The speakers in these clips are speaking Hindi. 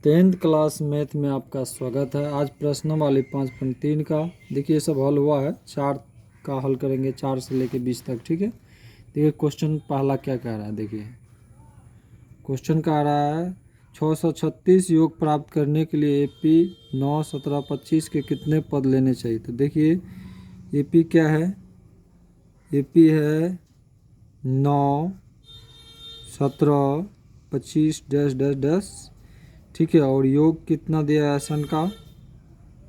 10th क्लास मैथ में आपका स्वागत है। आज प्रश्न वाली 5.3 का देखिए सब हल हुआ है। 4 का हल करेंगे, 4 से लेके 20 तक। ठीक है, देखिए क्वेश्चन पहला क्या कह रहा है। देखिए क्वेश्चन कह रहा है 636 योग प्राप्त करने के लिए AP 9, 17, 25 के कितने पद लेने चाहिए। तो देखिए AP क्या है, AP है 9, 17, 25 डैश डैश डैश। ठीक है, और योग कितना दिया है सन का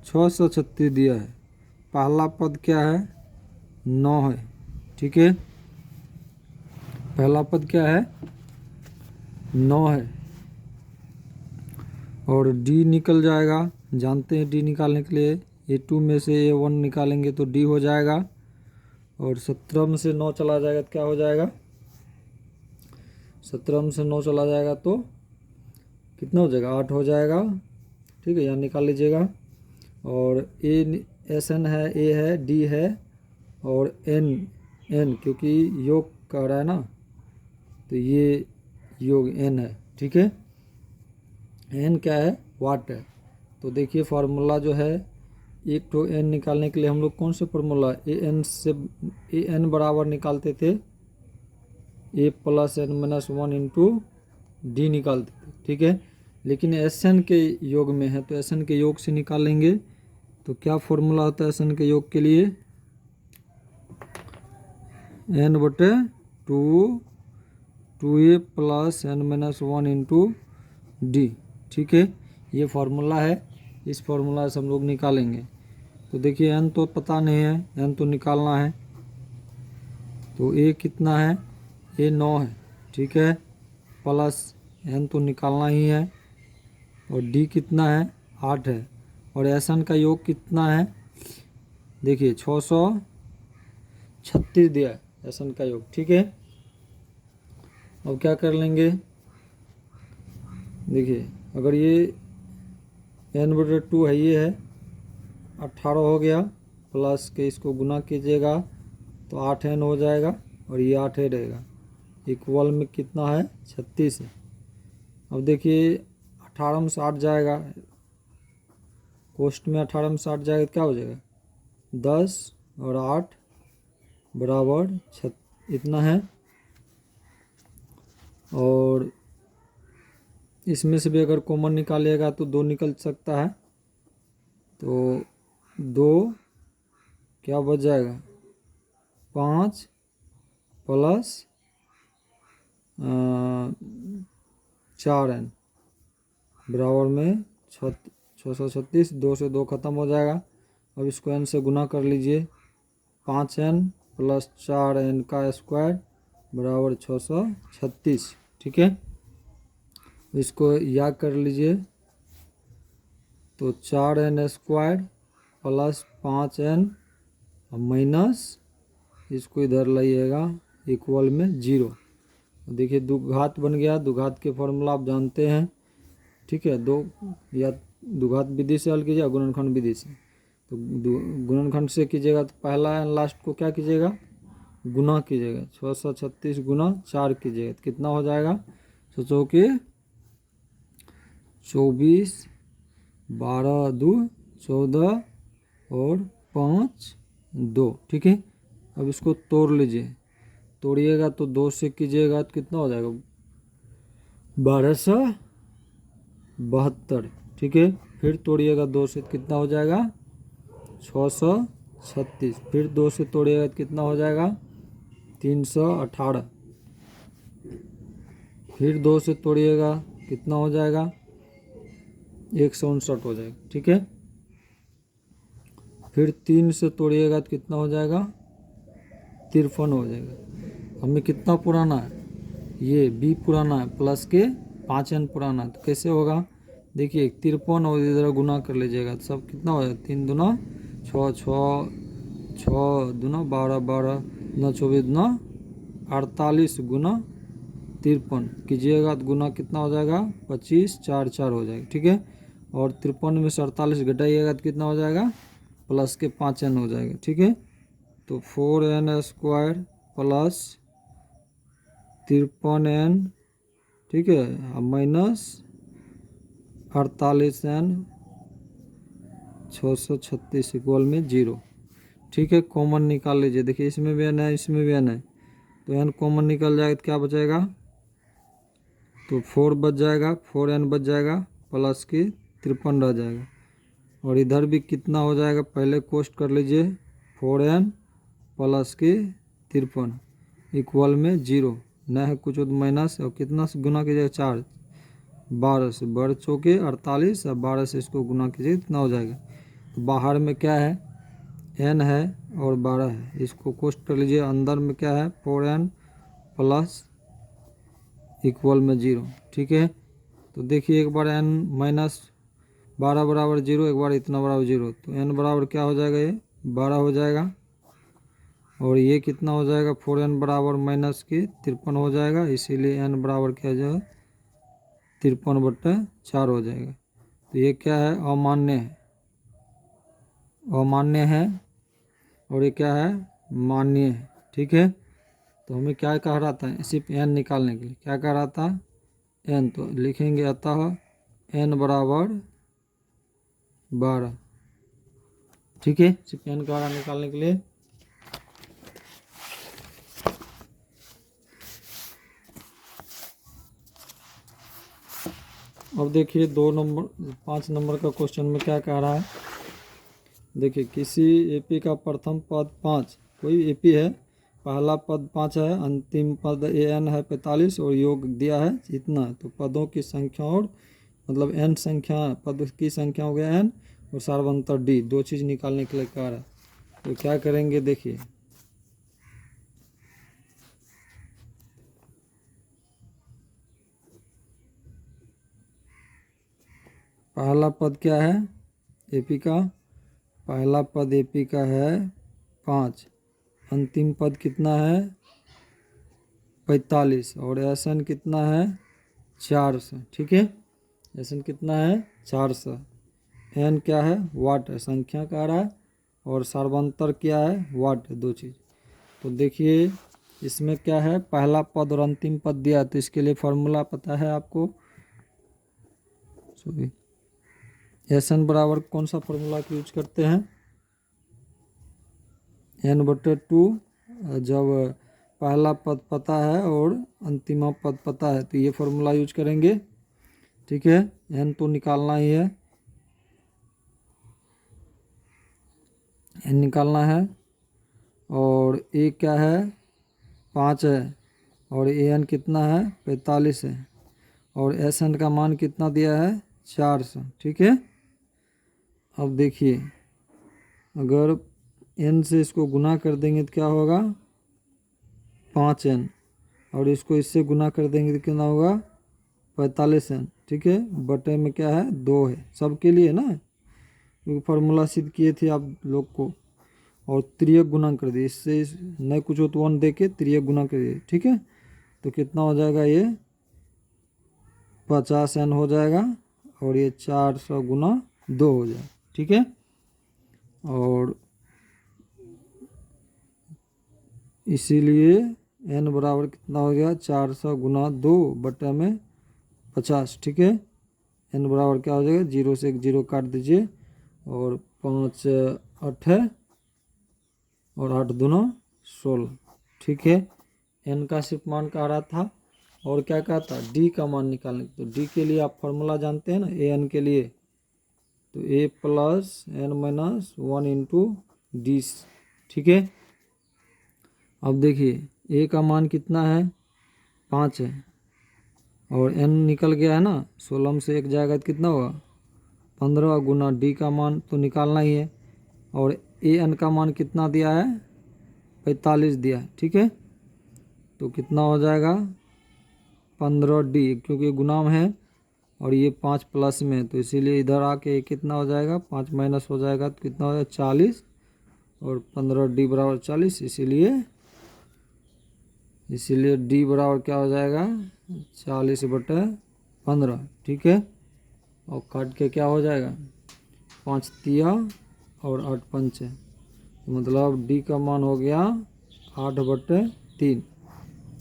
636 दिया है। पहला पद क्या है 9 है। ठीक है, पहला पद क्या है 9 है और D निकल जाएगा। जानते हैं D निकालने के लिए A2 में से A1 निकालेंगे तो D हो जाएगा और 17 में से 9 चला जाएगा तो क्या हो जाएगा, 17 में से 9 चला जाएगा तो कितना हो जाएगा 8 हो जाएगा। ठीक है, यहाँ निकाल लीजिएगा। और SN है, A है, D है और N क्योंकि योग कह रहा है ना तो ये योग N है। ठीक है, N क्या है वाट है। तो देखिए फार्मूला जो है एक तो N निकालने के लिए हम लोग कौन से फार्मूला AN बराबर निकालते थे A plus N minus 1 into D निकालते थे। ठीक है, लेकिन SN के योग में है तो SN के योग से निकालेंगे तो क्या फॉर्मूला होता है SN के योग के लिए N/2 2A plus N minus 1 into D। ठीक है, ये फार्मूला है, इस फार्मूला से हम लोग निकालेंगे। तो देखिए N तो पता नहीं है, N तो निकालना है। तो A कितना है, A 9 है। ठीक है, प्लस N तो निकालना ही है और D कितना है 8 है और SN का योग कितना है देखिए 636 दिया है SN का योग। ठीक है, अब क्या कर लेंगे, देखिए अगर ये N/2 है, ये है 18 हो गया, प्लस के इसको गुना कीजिएगा तो 8N हो जाएगा और ये 8 ही रहेगा। इक्वल में कितना है 36 है। अब देखिए 18 में से 8 जाएगा, कोष्ट में 18 में से 8 जाएगा तो क्या हो जाएगा 10 और 8 बराबर इतना है। और इसमें से भी अगर कॉमन निकालिएगा तो 2 निकल सकता है तो 2 क्या बच जाएगा 5 प्लस 4N बराबर में 636। 2 से 2 खत्म हो जाएगा। अब इसको N से गुना कर लीजिए, 5N प्लस 4N का स्क्वायर बराबर 636। ठीक है, इसको याद कर लीजिए तो 4N square plus 5N minus इसको इधर लाइएगा इक्वल में 0। देखिए दुघात बन गया, दुघात के फॉर्मूला आप जानते हैं। ठीक है, दो या दुघात विधि से हल कीजिए, गुणनखंड विधि से। तो गुणनखंड से कीजिएगा तो पहला लास्ट को क्या कीजिएगा गुना कीजिएगा, 636 गुना 4 कीजिएगा तो कितना हो जाएगा, सोचो कि 24, 12 2 14 और 5 2। ठीक है, अब इसको तोड़ लीजिए, तोड़िएगा तो 2 से कीजिएगा तो कितना हो जाएगा 1272। ठीक है, फिर तोड़िएगा 2 से तो कितना हो जाएगा 636। फिर 2 से तोड़िएगा तो कितना हो जाएगा 318। फिर 2 से तोड़िएगा कितना हो जाएगा 159 हो जाएगा। ठीक है, फिर 3 से तोड़िएगा तो कितना हो जाएगा 53 हो जाएगा। हमें कितना पुराना है, ये B पुराना है प्लस के 5N पुराना है। तो कैसे होगा देखिए 53 और इधर गुना कर लीजिएगा तो सब कितना हो जाएगा 3 दूना 6 6 6 दूना 12 12 दूना 24 दूना 48 गुना 53 कीजिएगा तो गुना कितना हो जाएगा 25 4 4 हो जाएगा। ठीक है, और 53 में से 48 घटाइएगा तो कितना हो जाएगा प्लस के 5N हो जाएगा। ठीक है, तो 4N स्क्वायर प्लस 53N। ठीक है, माइनस 48 एन 636 इक्वल में 0। ठीक है, कॉमन निकाल लीजिए। देखिए इसमें भी एन है, इसमें भी एन है, तो एन कॉमन निकल जाएगा तो क्या बचेगा, तो 4 बच जाएगा, 4n बच जाएगा, प्लस की 53 रह जाएगा। और इधर भी कितना हो जाएगा, पहले कोष्ट कर लीजिए, 4n प्लस की 53 इक्वल में 0, न है कुछ, तो माइनस, और कितना से गुना कीजिएगा, 4, 12 से, 12 चौके 48, और 12 से इसको गुना कीजिए, कितना हो जाएगा। तो बाहर में क्या है, n है और 12 है, इसको कोष्ट कर लीजिए। अंदर में क्या है, 4n प्लस इक्वल में 0। ठीक है, तो देखिए एक बार n माइनस 12 बराबर 0, एक बार इतना बराबर 0, तो n बराबर क्या हो जाएगा, ये 12 हो जाएगा। और ये कितना हो जाएगा, 4n बराबर माइनस की 53 हो जाएगा, इसीलिए n बराबर क्या हो जाएगा, 53/4 हो जाएगा। तो ये क्या है, अमान्य है, अमान्य है, और ये क्या है, मान्य है। ठीक है, तो हमें क्या कह रहा था, सिर्फ n निकालने के लिए क्या कह रहा था, n, तो लिखेंगे अतः n बराबर 12। ठीक है, सिर्फ n का निकालने के लिए। अब देखिए 5 नंबर का क्वेश्चन में क्या कह रहा है। देखिए किसी एपी का प्रथम पद 5, कोई एपी है, पहला पद 5 है, अंतिम पद an है 45, और योग दिया है इतना, तो पदों की संख्या, और मतलब n संख्या, पद की संख्या हो गया n, और सार्वंतर d, दो चीज़ निकालने के लिए कह रहा है। तो क्या करेंगे, देखिए पहला पद क्या है एपी का, पहला पद एपी का है 5, अंतिम पद कितना है 45, और एसन कितना है 400। ठीक है, एसन कितना है 400, एन क्या है वाट है, संख्या कह रहा है, और सार्वंतर क्या है वाट है, दो चीज़। तो देखिए इसमें क्या है, पहला पद और अंतिम पद दिया, तो इसके लिए फॉर्मूला पता है आपको, सॉरी, एसन बराबर कौन सा फॉर्मूला का यूज करते हैं, n/2, जब पहला पद पता है और अंतिम पद पता है, तो ये फॉर्मूला यूज करेंगे। ठीक है, n तो निकालना ही है, n निकालना है, और a क्या है 5 है, और an कितना है 45 है, और एसन का मान कितना दिया है 400। ठीक है, अब देखिए अगर n से इसको गुना कर देंगे तो क्या होगा 5n, और इसको इससे गुना कर देंगे तो कितना होगा 45n। ठीक है, बटे में क्या है 2 है, सबके लिए ना, क्योंकि फार्मूला सिद्ध किए थे आप लोग को, और त्रियक गुना कर दिए, इससे न कुछ हो तो 1 दे के त्रियक गुना कर दिए। ठीक है, तो कितना हो जाएगा, ये 50n हो जाएगा, और ये 400 गुना 2 हो जाएगा। ठीक है, और इसीलिए n बराबर कितना हो गया 400 गुना 2 बटे में 50। ठीक है, n बराबर क्या हो जाएगा, 0 से एक 0 काट दीजिए, और 5 8 है, और 8 दूना 16। ठीक है, n का सिर्फ मान कह रहा था, और क्या कहा था d का मान निकालने। तो d के लिए आप फॉर्मूला जानते हैं ना, an के लिए, तो a plus n minus 1 into D. ठीक है, अब देखिए a का मान कितना है 5 है, और n निकल गया है ना, 16 से 1 जाएगा तो कितना होगा 15, गुना d का मान तो निकालना ही है, और an का मान कितना दिया है 45 दिया है। ठीक है, तो कितना हो जाएगा 15d, क्योंकि गुणाम है, और ये 5 प्लस में, तो इसीलिए इधर आके कितना हो जाएगा 5 माइनस हो जाएगा, तो कितना हो जाएगा 40, और 15d बराबर 40, इसीलिए d बराबर क्या हो जाएगा 40/15। ठीक है, और काट के क्या हो जाएगा 5 तिया और 8 पंचे, मतलब d का मान हो गया 8/3।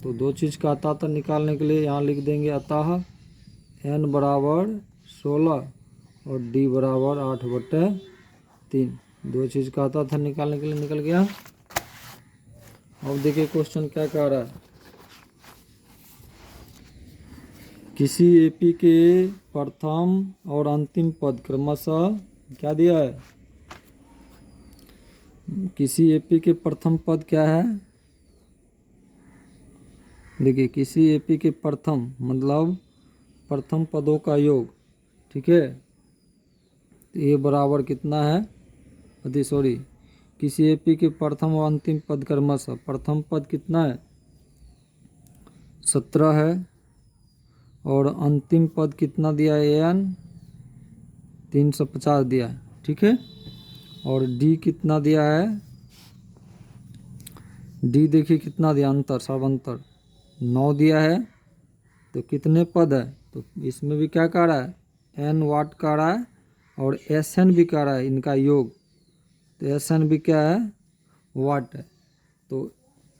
तो दो चीज़ का अतः निकालने के लिए यहाँ लिख देंगे, अतः n बराबर 16 और डी बराबर 8/3। दो चीज़ कहता था निकालने के लिए, निकल गया। अब देखिए क्वेश्चन क्या कह रहा है। किसी एपी के प्रथम और अंतिम पद क्रमशः क्या दिया है। किसी एपी के प्रथम पद क्या है, देखिए किसी एपी के प्रथम मतलब प्रथम पदों का योग, ठीक है। तो ये बराबर कितना है, सॉरी, किसी एपी के प्रथम और अंतिम पद क्रमशः, प्रथम पद कितना है 17 है, और अंतिम पद कितना दिया है एन 350 दिया है, ठीक है। और डी कितना दिया है, डी देखिए कितना दिया, अंतर सर्वांतर 9 दिया है। तो कितने पद है, तो इसमें भी क्या कह रहा है एन वाट कह रहा है, और एस एन भी कह रहा है इनका योग। तो एस एन भी क्या है वाट है। तो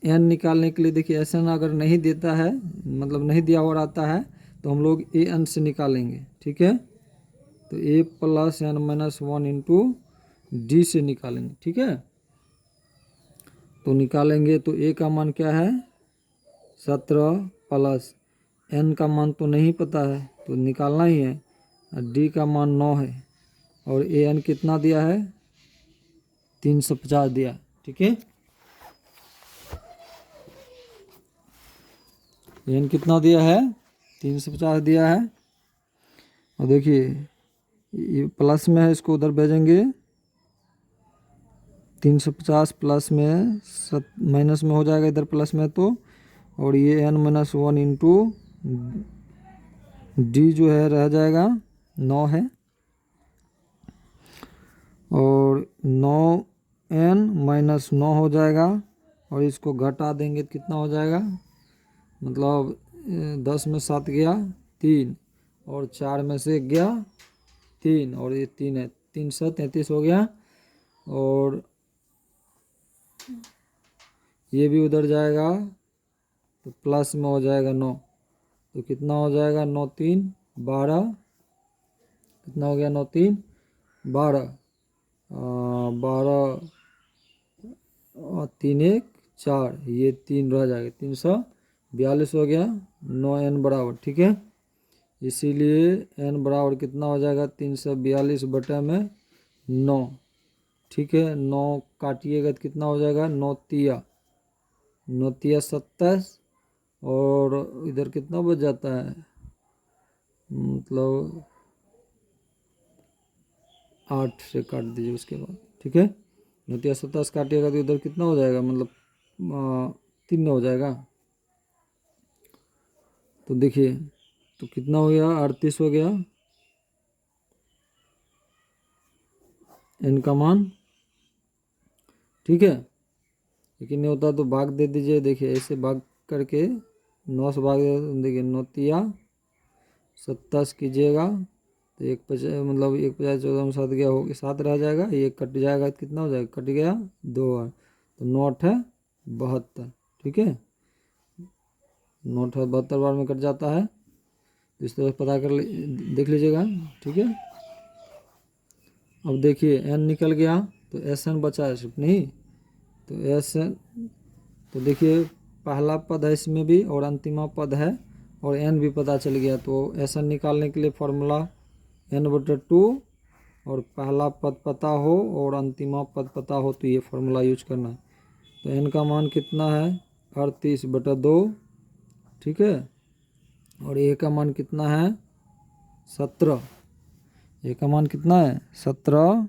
एन निकालने के लिए देखिए एस एन अगर नहीं देता है, मतलब नहीं दिया हुआ रहता है, तो हम लोग ए एन से निकालेंगे, ठीक है। तो A plus N minus 1 into D से निकालेंगे, ठीक है। तो निकालेंगे तो ए का मान क्या है 17 प्लस एन का मान तो नहीं पता है तो निकालना ही है, और डी का मान 9 है, और ए एन कितना दिया है 350 दिया, ठीक है। एन कितना दिया है 350 दिया है। और देखिए ये प्लस में है, इसको उधर भेजेंगे, 350 प्लस में माइनस में हो जाएगा इधर प्लस में, तो और ये एन माइनस 1 इंटू डी जो है रह जाएगा 9 है, और 9 माइनस 9 हो जाएगा, और इसको घटा देंगे तो कितना हो जाएगा, मतलब 10 में 7 गया 3, और 4 में से गया 3, और ये 3 है, 333 हो गया। और ये भी उधर जाएगा तो प्लस में हो जाएगा 9, तो कितना हो जाएगा 9 3 12, कितना हो गया 9 3 12, 12 और 3 1 4, ये 3 रह जाएगा 342 हो गया, 9 एन बराबर, ठीक है। इसीलिए एन बराबर कितना हो जाएगा 342 बटे में 9, ठीक है। 9 काटिएगा तो कितना हो जाएगा 9 तिया 27, और इधर कितना बच जाता है, मतलब 8 से काट दीजिए उसके बाद, ठीक है। 27 काटिएगा तो इधर कितना हो जाएगा, मतलब 3 हो जाएगा। तो देखिए तो कितना हो गया 38 हो गया एन का मान, ठीक है। लेकिन नहीं होता तो भाग दे दीजिए, देखिए ऐसे भाग करके 9 से भाग दे, देखिए 9 तिया 27 कीजिएगा तो 1 50, मतलब 1 50 14 में 7 गया हो गया, 7 रह जाएगा, ये कट जाएगा तो कितना हो जाएगा, कट गया 2 बार, तो 9 8 है 72, ठीक है। 9 8 72 बार में कट जाता है, तो इस तरह पता कर देख लीजिएगा, ठीक है। अब देखिए एन निकल गया तो एस एन बचा है सिर्फ नहीं, तो एस एन, तो देखिए पहला पद है इसमें भी और अंतिमा पद है, और एन भी पता चल गया। तो एस एन निकालने के लिए फॉर्मूला n/2, और पहला पद पता हो और अंतिमा पद पता हो तो ये फॉर्मूला यूज करना है। तो एन का मान कितना है 38/2, ठीक है। और ए का मान कितना है 17, ए का मान कितना है 17,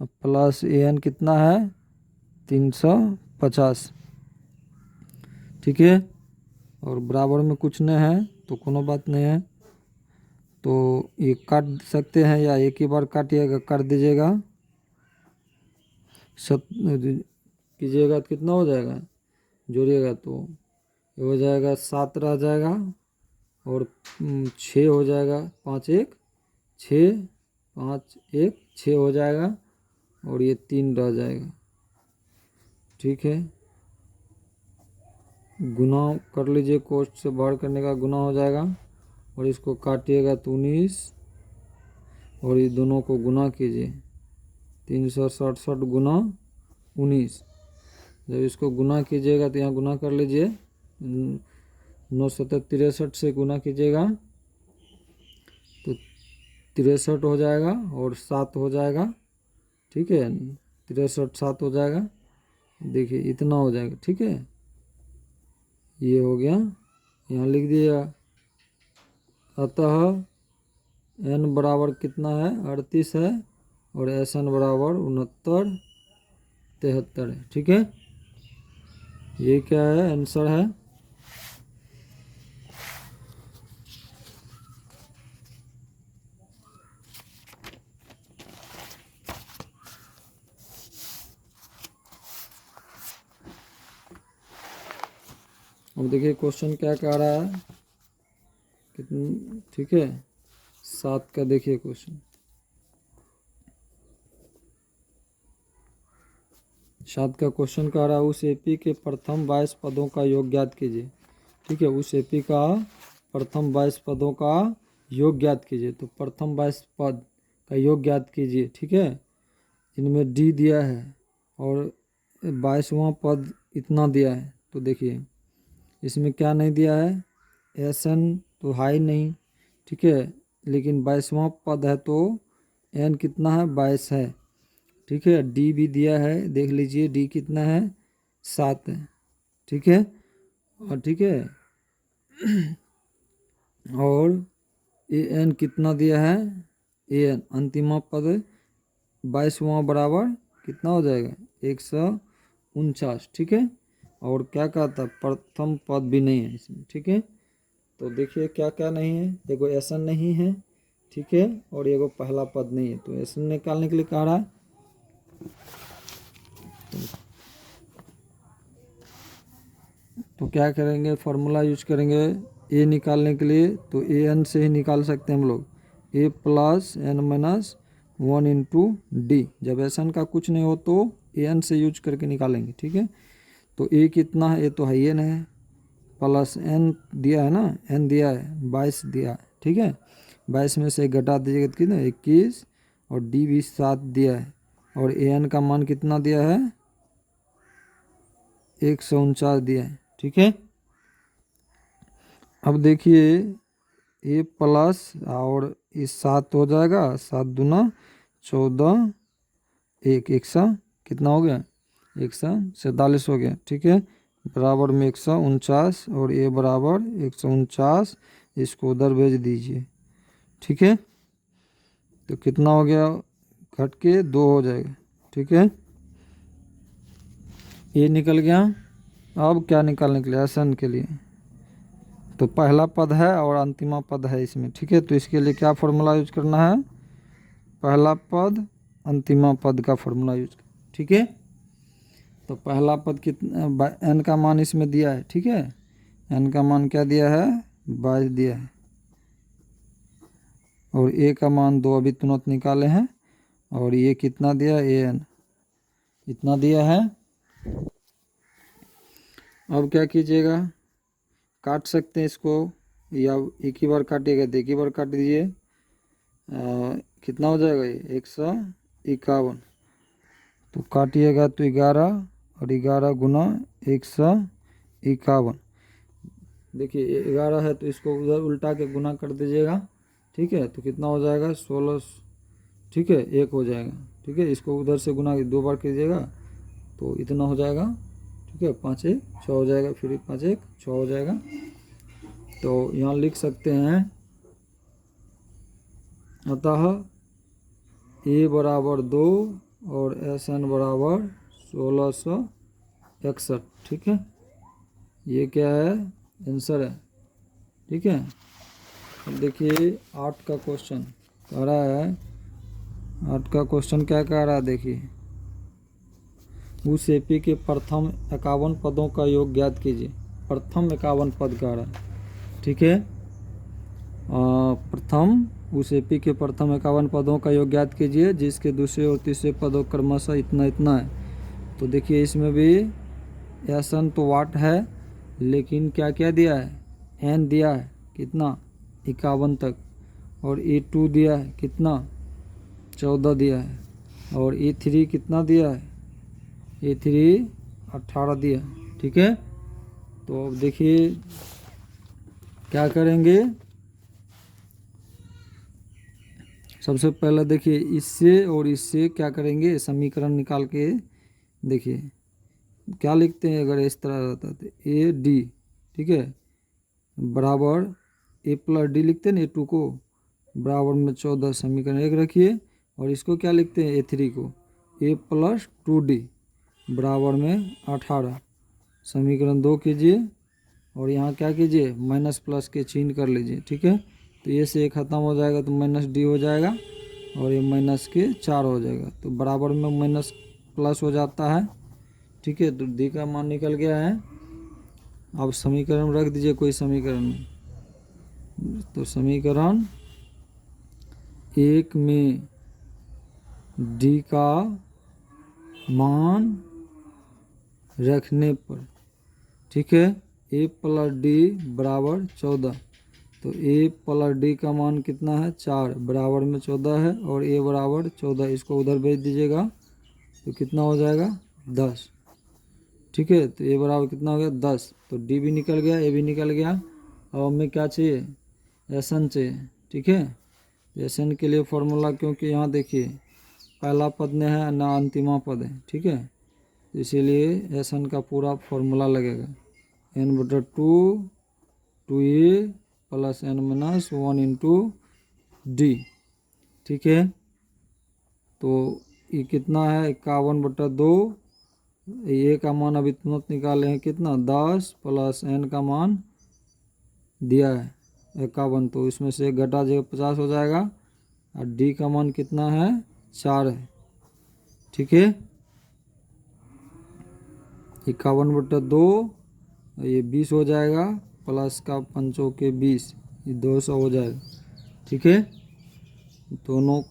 प्लस ए एन कितना है 350, ठीक है। और बराबर में कुछ नहीं है तो कोनो बात नहीं है, तो ये काट सकते हैं, या एक ही बार काटिएगा काट दीजिएगा, कीजिएगा तो कितना हो जाएगा, जोड़िएगा तो ये हो जाएगा 7 रह जाएगा, और 6 हो जाएगा, 5 1 6 5 1 6 हो जाएगा, और ये 3 रह जाएगा, ठीक है। गुना कर लीजिए, कोष्ठ से बाहर करने का गुना हो जाएगा, और इसको काटिएगा तो 19 और ये दोनों को गुना कीजिए, 367 गुना 19। जब इसको गुना कीजिएगा तो यहाँ गुना कर लीजिए, 9 से गुना कीजिएगा तो 63 हो जाएगा और 7 हो जाएगा। ठीक है, 63 7 हो जाएगा, देखिए इतना हो जाएगा। ठीक है, ये हो गया, यहाँ लिख दिया। अतः n बराबर कितना है, 38 है, और SN बराबर 69 73 है। ठीक है, ये क्या है, आंसर है। अब देखिए क्वेश्चन क्या कह रहा है, कितनी, ठीक है, 7 का देखिए क्वेश्चन। 7 का क्वेश्चन कह रहा है, उस एपी के प्रथम 22 पदों का योग ज्ञात कीजिए। ठीक है, उस एपी का प्रथम 22 पदों का योग ज्ञात कीजिए। तो प्रथम 22 पद का योग ज्ञात कीजिए। ठीक है, इनमें डी दिया है और 22वां पद इतना दिया है। तो देखिए इसमें क्या नहीं दिया है, SN तो हाई नहीं। ठीक है, लेकिन 22वां पद है तो N कितना है, 22 है। ठीक है, डी भी दिया है, देख लीजिए डी कितना है, 7 है। ठीक है, और ठीक है और AN कितना दिया है, AN अंतिम पद 22वां बराबर कितना हो जाएगा, 149। ठीक है, और क्या कहता है, प्रथम पद भी नहीं है इसमें। ठीक है, तो देखिए क्या क्या नहीं है, एगो SN नहीं है। ठीक है, और एगो पहला पद नहीं है। तो SN निकालने के लिए कह रहा है, तो क्या करेंगे, फॉर्मूला यूज करेंगे ए निकालने के लिए। तो AN से ही निकाल सकते हैं हम लोग, A plus N minus 1 into D. जब SN का कुछ नहीं हो तो AN से यूज करके निकालेंगे। ठीक है, तो A कितना है, A तो है ही नहीं, प्लस N दिया है ना, N दिया है 22 दिया है। ठीक है, 22 में से घटा दीजिएगा तो कितना, 21, और डी भी 7 दिया है, और AN का मान कितना दिया है, 149 दिया है। ठीक है, अब देखिए A प्लस और इस 7 हो जाएगा, 7 दूना 14, 100 कितना हो गया, 147 हो गया। ठीक है, बराबर में 149 और A बराबर 149, इसको उधर भेज दीजिए। ठीक है, तो कितना हो गया, घट के 2 हो जाएगा। ठीक है, ये निकल गया। अब क्या निकालने के लिए, SN के लिए तो पहला पद है और अंतिमा पद है इसमें। ठीक है, तो इसके लिए क्या फॉर्मूला यूज करना है, पहला पद अंतिमा पद का फॉर्मूला यूज। ठीक है, तो पहला पद कितना, N का मान इसमें दिया है। ठीक है, N का मान क्या दिया है, 22 दिया है, और A का मान 2 अभी तुरंत निकाले हैं, और ये कितना दिया है, AN इतना दिया है। अब क्या कीजिएगा, काट सकते हैं इसको, या एक ही बार काटिएगा तो एक ही बार काट दीजिए। कितना हो जाएगा ये, 151। तो काटिएगा तो 11 और 11 गुना 151। देखिए 11 है तो इसको उधर उल्टा के गुना कर दीजिएगा। ठीक है, तो कितना हो जाएगा, 16। ठीक है, 1 हो जाएगा। ठीक है, इसको उधर से गुना 2 बार कीजिएगा तो इतना हो जाएगा। ठीक है, 5 1 6 हो जाएगा, फिर 5 1 6 हो जाएगा। तो यहाँ लिख सकते हैं, अतः A बराबर 2 और SN बराबर 1661। ठीक है, ये क्या है, आंसर है। ठीक है, अब देखिए 8 का क्वेश्चन कह रहा है, 8 का क्वेश्चन क्या कह रहा है, देखिए उस एपी के प्रथम 51 पदों का योग ज्ञात कीजिए। प्रथम 51 पद कह रहा है। ठीक है, प्रथम उस एपी के प्रथम 51 पदों का योग ज्ञात कीजिए, जिसके दूसरे और तीसरे पदों क्रमशः इतना इतना है। तो देखिए इसमें भी SN तो वाट है, लेकिन क्या क्या दिया है, N दिया है कितना, 51 तक, और A2 दिया है कितना, 14 दिया है, और A3 कितना दिया है, A3 18 दिया है। ठीक है, तो अब देखिए क्या करेंगे। सबसे पहले देखिए इससे और इससे क्या करेंगे, समीकरण निकाल के देखिए क्या लिखते हैं। अगर इस तरह रहता तो AD, ठीक है, बराबर A+D लिखते हैं ना A2 को, बराबर में 14 समीकरण 1 रखिए, और इसको क्या लिखते हैं A3 को A+2D बराबर में 18 समीकरण 2 कीजिए, और यहाँ क्या कीजिए माइनस प्लस के चिन्ह कर लीजिए। ठीक है, तो ये से ख़त्म हो जाएगा तो -D हो जाएगा, और ये माइनस के 4 हो जाएगा, तो बराबर में माइनस प्लस हो जाता है। ठीक है, तो D का मान निकल गया है। अब समीकरण रख दीजिए कोई समीकरण में, तो समीकरण 1 में D का मान रखने पर, ठीक है, A+D बराबर 14, तो A+D का मान कितना है 4 बराबर में 14 है, और A बराबर 14, इसको उधर भेज दीजिएगा तो कितना हो जाएगा 10। ठीक है, तो A बराबर कितना हो गया 10, तो D भी निकल गया, A भी निकल गया। अब हमें क्या चाहिए, SN चाहिए। ठीक है, SN के लिए फॉर्मूला, क्योंकि यहाँ देखिए पहला पद में है ना अंतिमा पद है। ठीक है, इसीलिए SN का पूरा फॉर्मूला लगेगा n/2 2A + n-1 × D। ठीक है, तो ये कितना है 51/2, ए का मान अभी तुरंत निकाले हैं कितना 10 + n का मान दिया है 51, तो इसमें से घटा जाएगा 50 हो जाएगा, और D का मान कितना है 4 है। ठीक है, 51/2, ये 20 हो जाएगा, प्लस का 5 के 20, ये 200 हो जाएगा। ठीक है, दोनों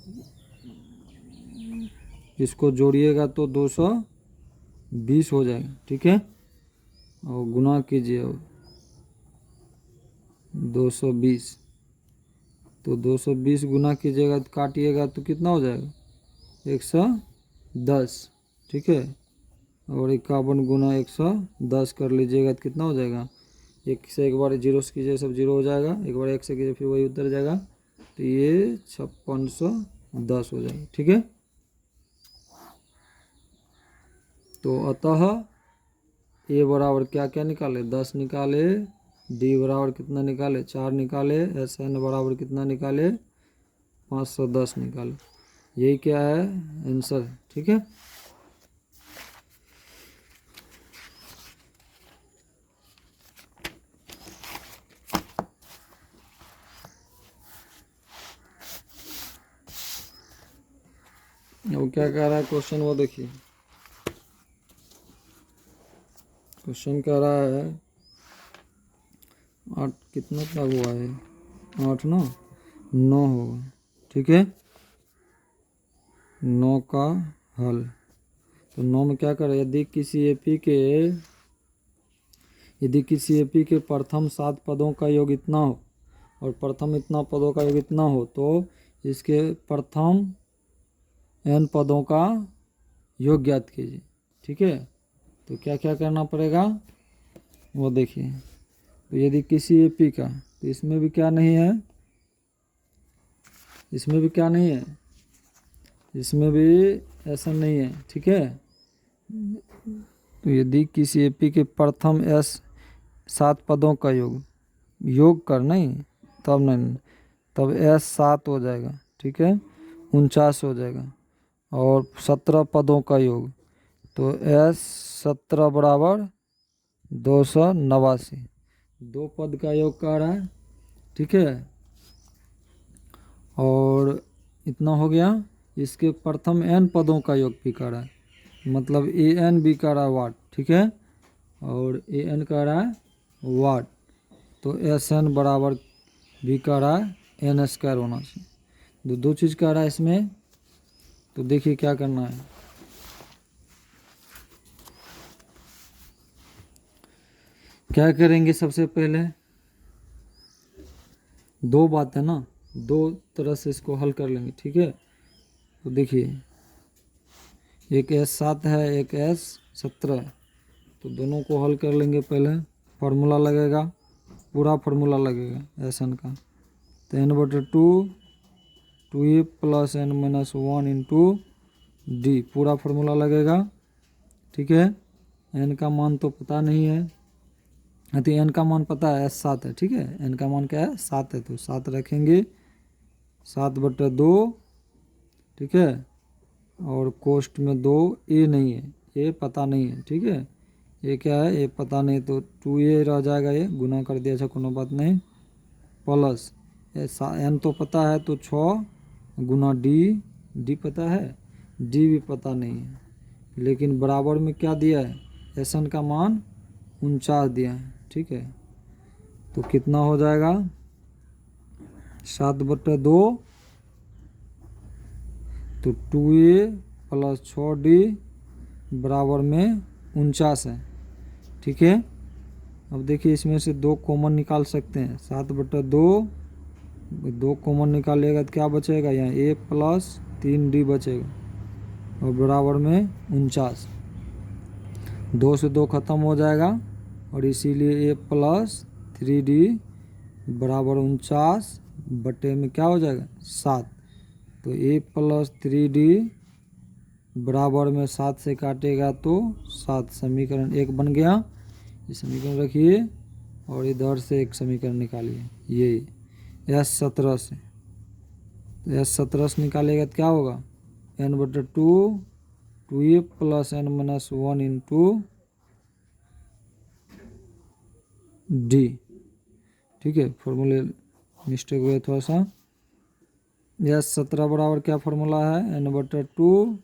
इसको जोड़िएगा तो 220 हो जाएगा। ठीक है, और गुना कीजिए अब 220, तो 220 गुना कीजिएगा तो काटिएगा तो कितना हो जाएगा 110। ठीक है, और 51 गुना 110 कर लीजिएगा तो कितना हो जाएगा, एक से एक बार जीरो से कीजिए सब जीरो हो जाएगा, एक बार एक से कीजिए फिर वही उतर जाएगा, तो ये 5610 हो जाएगा। ठीक है, तो अतः A बराबर क्या क्या निकाले 10 निकाले, D बराबर कितना निकाले 4 निकाले, SN बराबर कितना निकाले 510 निकाले। यही क्या है आंसर है। ठीक है, अब क्या कह रहा है क्वेश्चन, वो देखिए क्वेश्चन कह रहा है 8 कितना तक हुआ है 8 ना 9 होगा। ठीक है, 9 का हल, तो 9 में क्या करें, यदि किसी एपी के प्रथम 7 पदों का योग इतना हो, और प्रथम इतना पदों का योग इतना हो, तो इसके प्रथम n पदों का योग ज्ञात कीजिए। ठीक है, तो क्या क्या करना पड़ेगा वो देखिए, तो यदि किसी एपी का, तो इसमें भी क्या नहीं है, इसमें भी क्या नहीं है, इसमें भी ऐसा नहीं है। ठीक है, तो यदि किसी एपी के प्रथम 7 पदों का योग कर नहीं, तब नहीं, तब 7 हो जाएगा। ठीक है, 49 हो जाएगा, और 17 पदों का योग, तो 17 बराबर 289, 2 पद का योग कर रहा है। ठीक है, और इतना हो गया, इसके प्रथम n पदों का योग भी कर रहा है, मतलब an भी कर रहा है वाट। ठीक है, और an कर रहा है वाट, तो SN बराबर भी कर रहा है n² होना चाहिए। दो चीज़ कर रहा है इसमें, तो देखिए क्या करना है, क्या करेंगे सबसे पहले, दो बात है ना, दो तरह से इसको हल कर लेंगे। ठीक है, तो देखिए एक S7 है, एक S17 है, तो दोनों को हल कर लेंगे। पहले फार्मूला लगेगा, पूरा फार्मूला लगेगा एस एन का। तो n/2 2a plus n minus 1 into D, पूरा फार्मूला लगेगा। ठीक है, n का मान तो पता नहीं है, तो n का मान पता है S7 है। ठीक है, n का मान क्या है 7 है, तो 7 रखेंगे, 7/2। ठीक है, और कोष्ट में 2 ए नहीं है, ए पता नहीं है। ठीक है, ये क्या है, ये पता नहीं, तो 2a रह जाएगा, ये गुना कर दिया, अच्छा कोनो बात नहीं, प्लस n तो पता है, तो 6 गुना डी पता है, डी भी पता नहीं है, लेकिन बराबर में क्या दिया है, एस एन का मान 49 दिया है। ठीक है, तो कितना हो जाएगा 7/2, तो 2a प्लस 6d बराबर में 49 है। ठीक है, अब देखिए इसमें से 2 कॉमन निकाल सकते हैं, 7/2 2 कॉमन निकालिएगा तो क्या बचेगा, यहाँ a प्लस 3d बचेगा और बराबर में 49। 2 से 2 खत्म हो जाएगा और इसीलिए a प्लस 3d बराबर 49 बटे में क्या हो जाएगा 7। तो a प्लस 3d बराबर में 7 से काटेगा तो 7, समीकरण 1 बन गया। ये समीकरण रखिए और इधर से एक समीकरण निकालिए, ये S17 से। तो S17 से निकालेगा तो क्या होगा, n/2 2a plus n minus 1 into D. ठीक है, फॉर्मूले मिस्टेक हुआ थोड़ा सा। S17 बराबर क्या फार्मूला है, n/2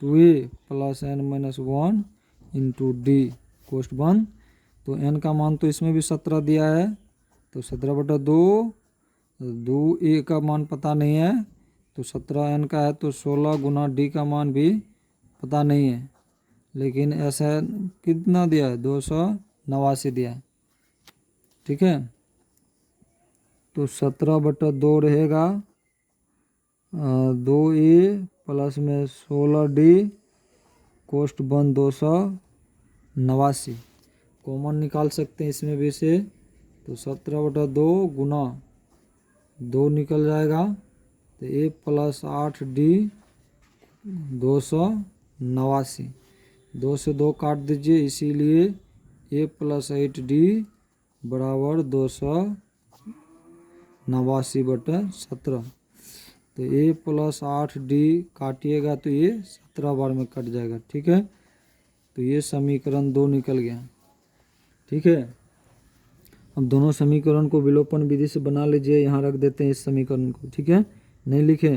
2a plus n minus 1 into D कोष्ट बंद। तो n का मान तो इसमें भी 17 दिया है, तो 17/2, 2a का मान पता नहीं है, तो 17 n का है, तो 16 गुना डी का मान भी पता नहीं है, लेकिन ऐसा कितना दिया है 289 दिया है। ठीक है, तो 17/2 रहेगा 2a प्लस में 16d कोष्ट बन 289, कॉमन निकाल सकते हैं इसमें भी से, तो 17/2 गुना 2 निकल जाएगा, तो a प्लस 8d 289, 2 से 2 काट दीजिए, इसीलिए a प्लस 8d बराबर 289/17। तो a प्लस 8d काटिएगा तो ये 17 बार में कट जाएगा। ठीक है, तो ये समीकरण 2 निकल गया। ठीक है, अब दोनों समीकरण को विलोपन विधि से बना लीजिए, यहाँ रख देते हैं इस समीकरण को। ठीक है, नहीं लिखे,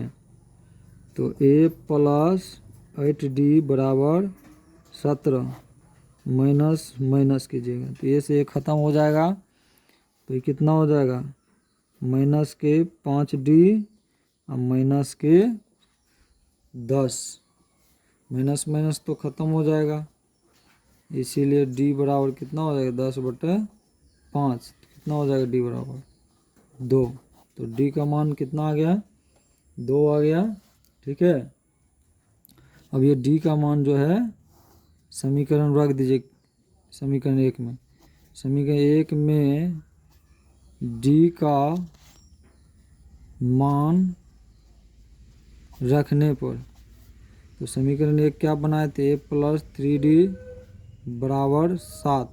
तो a प्लस 8d बराबर 17 माइनस माइनस कीजिएगा, तो ये से ये ख़त्म हो जाएगा, तो ये कितना हो जाएगा माइनस के 5d और माइनस के 10, माइनस माइनस तो ख़त्म हो जाएगा, इसीलिए d बराबर कितना हो जाएगा 10/5, कितना हो जाएगा d बराबर 2। तो d का मान कितना आ गया 2 आ गया। ठीक है, अब ये d का मान जो है समीकरण रख दीजिए, समीकरण 1 में, समीकरण 1 में d का मान रखने पर, तो समीकरण 1 क्या बनाए थे, a प्लस 3d बराबर 7,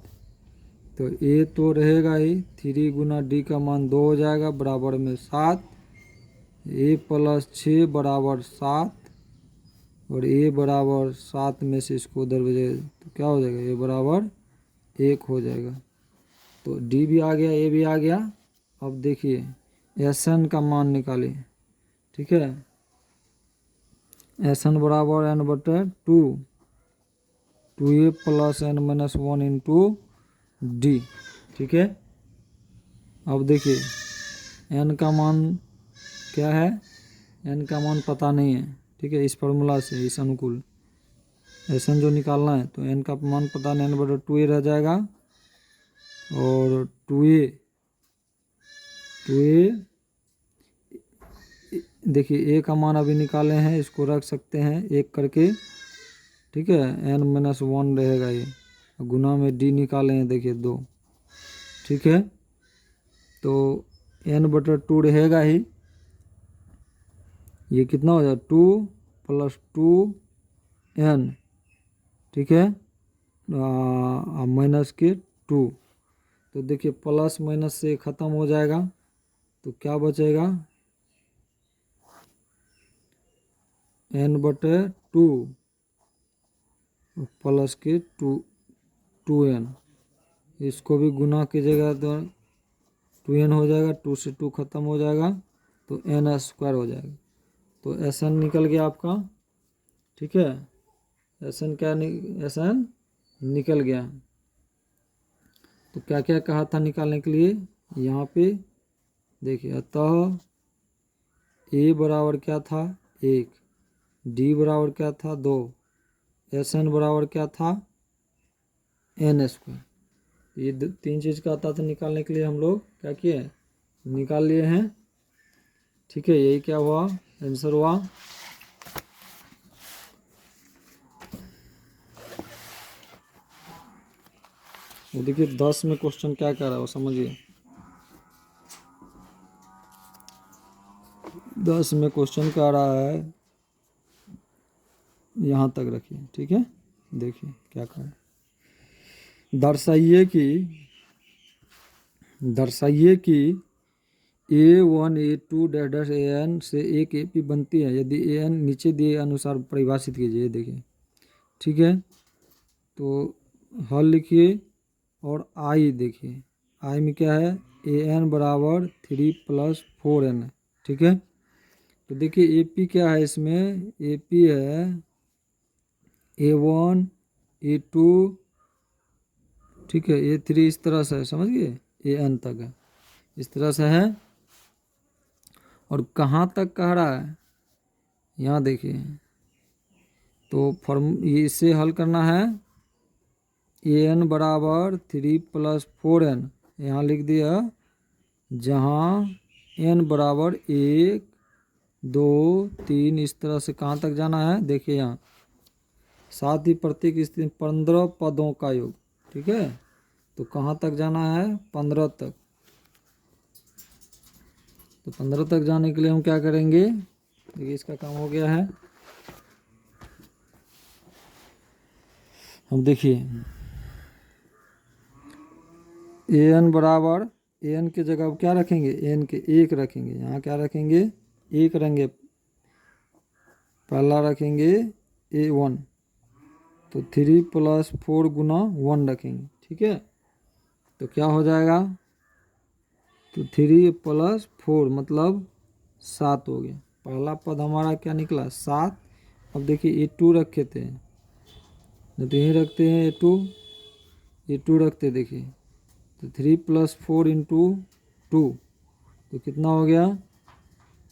तो a तो रहेगा ही, 3 गुना d का मान 2 हो जाएगा बराबर में 7, a प्लस 6 बराबर 7, और a बराबर 7 में से इसको उधर भेजे तो क्या हो जाएगा, a बराबर 1 हो जाएगा। तो d भी आ गया, a भी आ गया। अब देखिए Sn का मान निकालिए। ठीक है, Sn बराबर n/2 2a plus n minus 1 into D. ठीक है, अब देखिए n का मान क्या है, n का मान पता नहीं है। ठीक है, इस फार्मूला से इस अनुकूल Sn जो निकालना है, तो n का मान पता नहीं, n/2a रह जाएगा, और 2a देखिए ए का मान अभी निकाले हैं, इसको रख सकते हैं एक करके, ठीक है। n-1 रहेगा ये, गुना में d निकाले हैं, देखिए 2, ठीक है। तो n/2 रहेगा ही, ये कितना हो जाएगा 2 + 2n, ठीक है, माइनस के 2। तो देखिए प्लस माइनस से ख़त्म हो जाएगा, तो क्या बचेगा n/2 प्लस के 2n, इसको भी गुना कीजिएगा तो 2n हो जाएगा, 2 से 2 ख़त्म हो जाएगा, तो n² हो जाएगा। तो Sn निकल गया आपका, ठीक है। Sn Sn निकल गया। तो क्या क्या कहा था निकालने के लिए, यहाँ पे देखिए, अतः a बराबर क्या था 1, d बराबर क्या था 2, Sn बराबर क्या था n²। ये 3 चीज़ का आता था निकालने के लिए, हम लोग क्या किए, निकाल लिए हैं, ठीक है। यही क्या हुआ, आंसर हुआ। वो देखिए 10 में क्वेश्चन क्या कह रहा है वो समझिए। 10 में क्वेश्चन कह रहा है, यहाँ तक रखिए, ठीक है। देखिए क्या कह रहा है, दर्शाइए कि a1 a2 an से एक AP बनती है यदि an नीचे दिए अनुसार परिभाषित कीजिए, देखिए, ठीक है। तो हल लिखिए और i देखिए, i में क्या है, an बराबर 3 + 4n, ठीक है। तो देखिए AP क्या है, इसमें AP है a1 a2, ठीक है, a3, इस तरह से है, समझ गए, an तक है, इस तरह से है। और कहाँ तक कह रहा है, यहाँ देखिए, तो ये इससे हल करना है, an बराबर 3 + 4n, यहाँ लिख दिया, जहाँ n बराबर 1 2 3, इस तरह से कहाँ तक जाना है, देखिए यहाँ, साथ ही प्रत्येक स्थिति 15 पदों का योग, ठीक है। तो कहाँ तक जाना है, 15 तक। तो 15 तक जाने के लिए हम क्या करेंगे, देखिए इसका काम हो गया है। हम देखिए an बराबर, an के जगह अब क्या रखेंगे, n के 1 रखेंगे, यहाँ क्या रखेंगे, 1 रखेंगे, पहला रखेंगे a1, तो 3 + 4 गुना 1 रखेंगे, ठीक है। तो क्या हो जाएगा, तो 3 + 4 मतलब 7 हो गया। पहला पद हमारा क्या निकला 7। अब देखिए a2 रखे थे, तो यहीं रखते हैं a2 रखते, देखिए, तो 3 + 4 × 2, तो कितना हो गया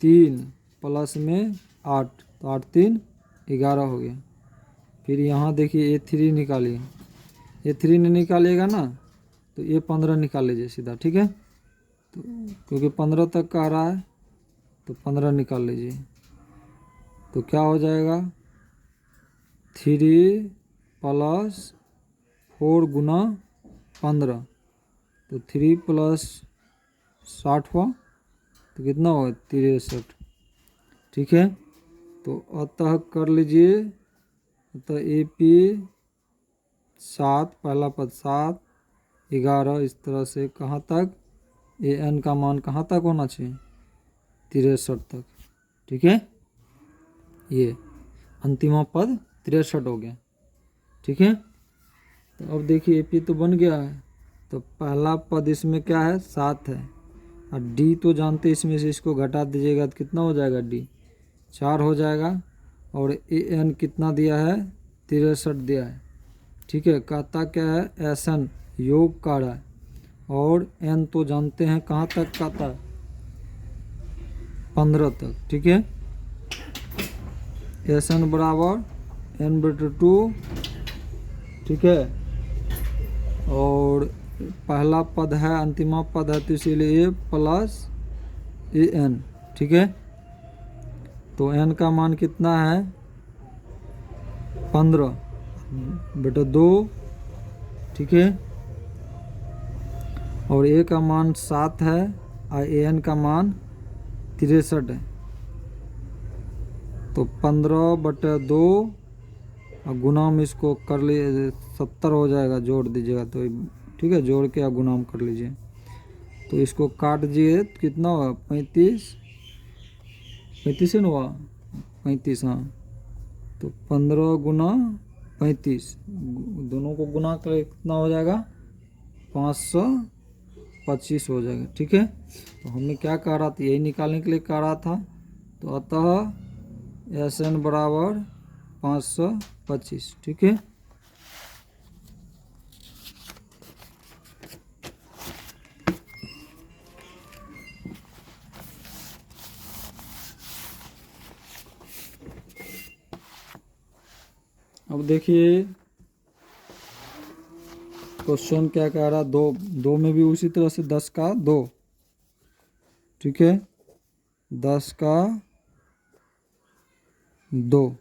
3 प्लस में 8, तो 8 3 11 हो गया। फिर यहाँ देखिए a3 निकालिए, a3 नहीं निकालिएगा ना तो a15 निकाल लीजिए सीधा, ठीक है। तो क्योंकि 15 तक का आ रहा है तो 15 निकाल लीजिए, तो क्या हो जाएगा 3 + 4 गुना 15, तो 3 + 60 हुआ, तो कितना हुआ 63, ठीक है। तो अतः कर लीजिए, अतः AP 7, पहला पद 7 11, इस तरह से कहाँ तक, an का मान कहाँ तक होना चाहिए 63 तक, ठीक है। ये अंतिम पद 63 हो गया, ठीक है। तो अब देखिए AP तो बन गया है, तो पहला पद इसमें क्या है 7 है, और D तो जानते इसमें से इसको घटा दीजिएगा तो कितना हो जाएगा D 4 हो जाएगा, और an कितना दिया है 63 दिया है, ठीक है। कहता क्या है Sn योग का रहा है, और n तो जानते हैं कहाँ तक कहता है 15 तक, ठीक है। Sn बराबर n/2, ठीक है। और पहला पद है अंतिम पद है, तो इसीलिए a + an, ठीक है। तो n का मान कितना है 15 बटे 2, ठीक है। और a का मान 7 है और an का मान 63 है। तो 15 बटे 2 और गुणाम इसको कर लीजिए, 70 हो जाएगा, जोड़ दीजिएगा तो ठीक है, जोड़ के आप गुणाम कर लीजिए। तो इसको काट दीजिए, कितना हुआ 35, 35 है ना हुआ 35, हाँ। तो 15 गुना 35, दोनों को गुना कर कितना हो जाएगा 525 हो जाएगा, ठीक है। तो हमने क्या कहा रहा था, यही निकालने के लिए कहा रहा था। तो अतः SN बराबर 525, ठीक है। अब देखिए क्वेश्चन क्या कह रहा, दो में भी उसी तरह से 10 का 2, ठीक है, 10 का 2,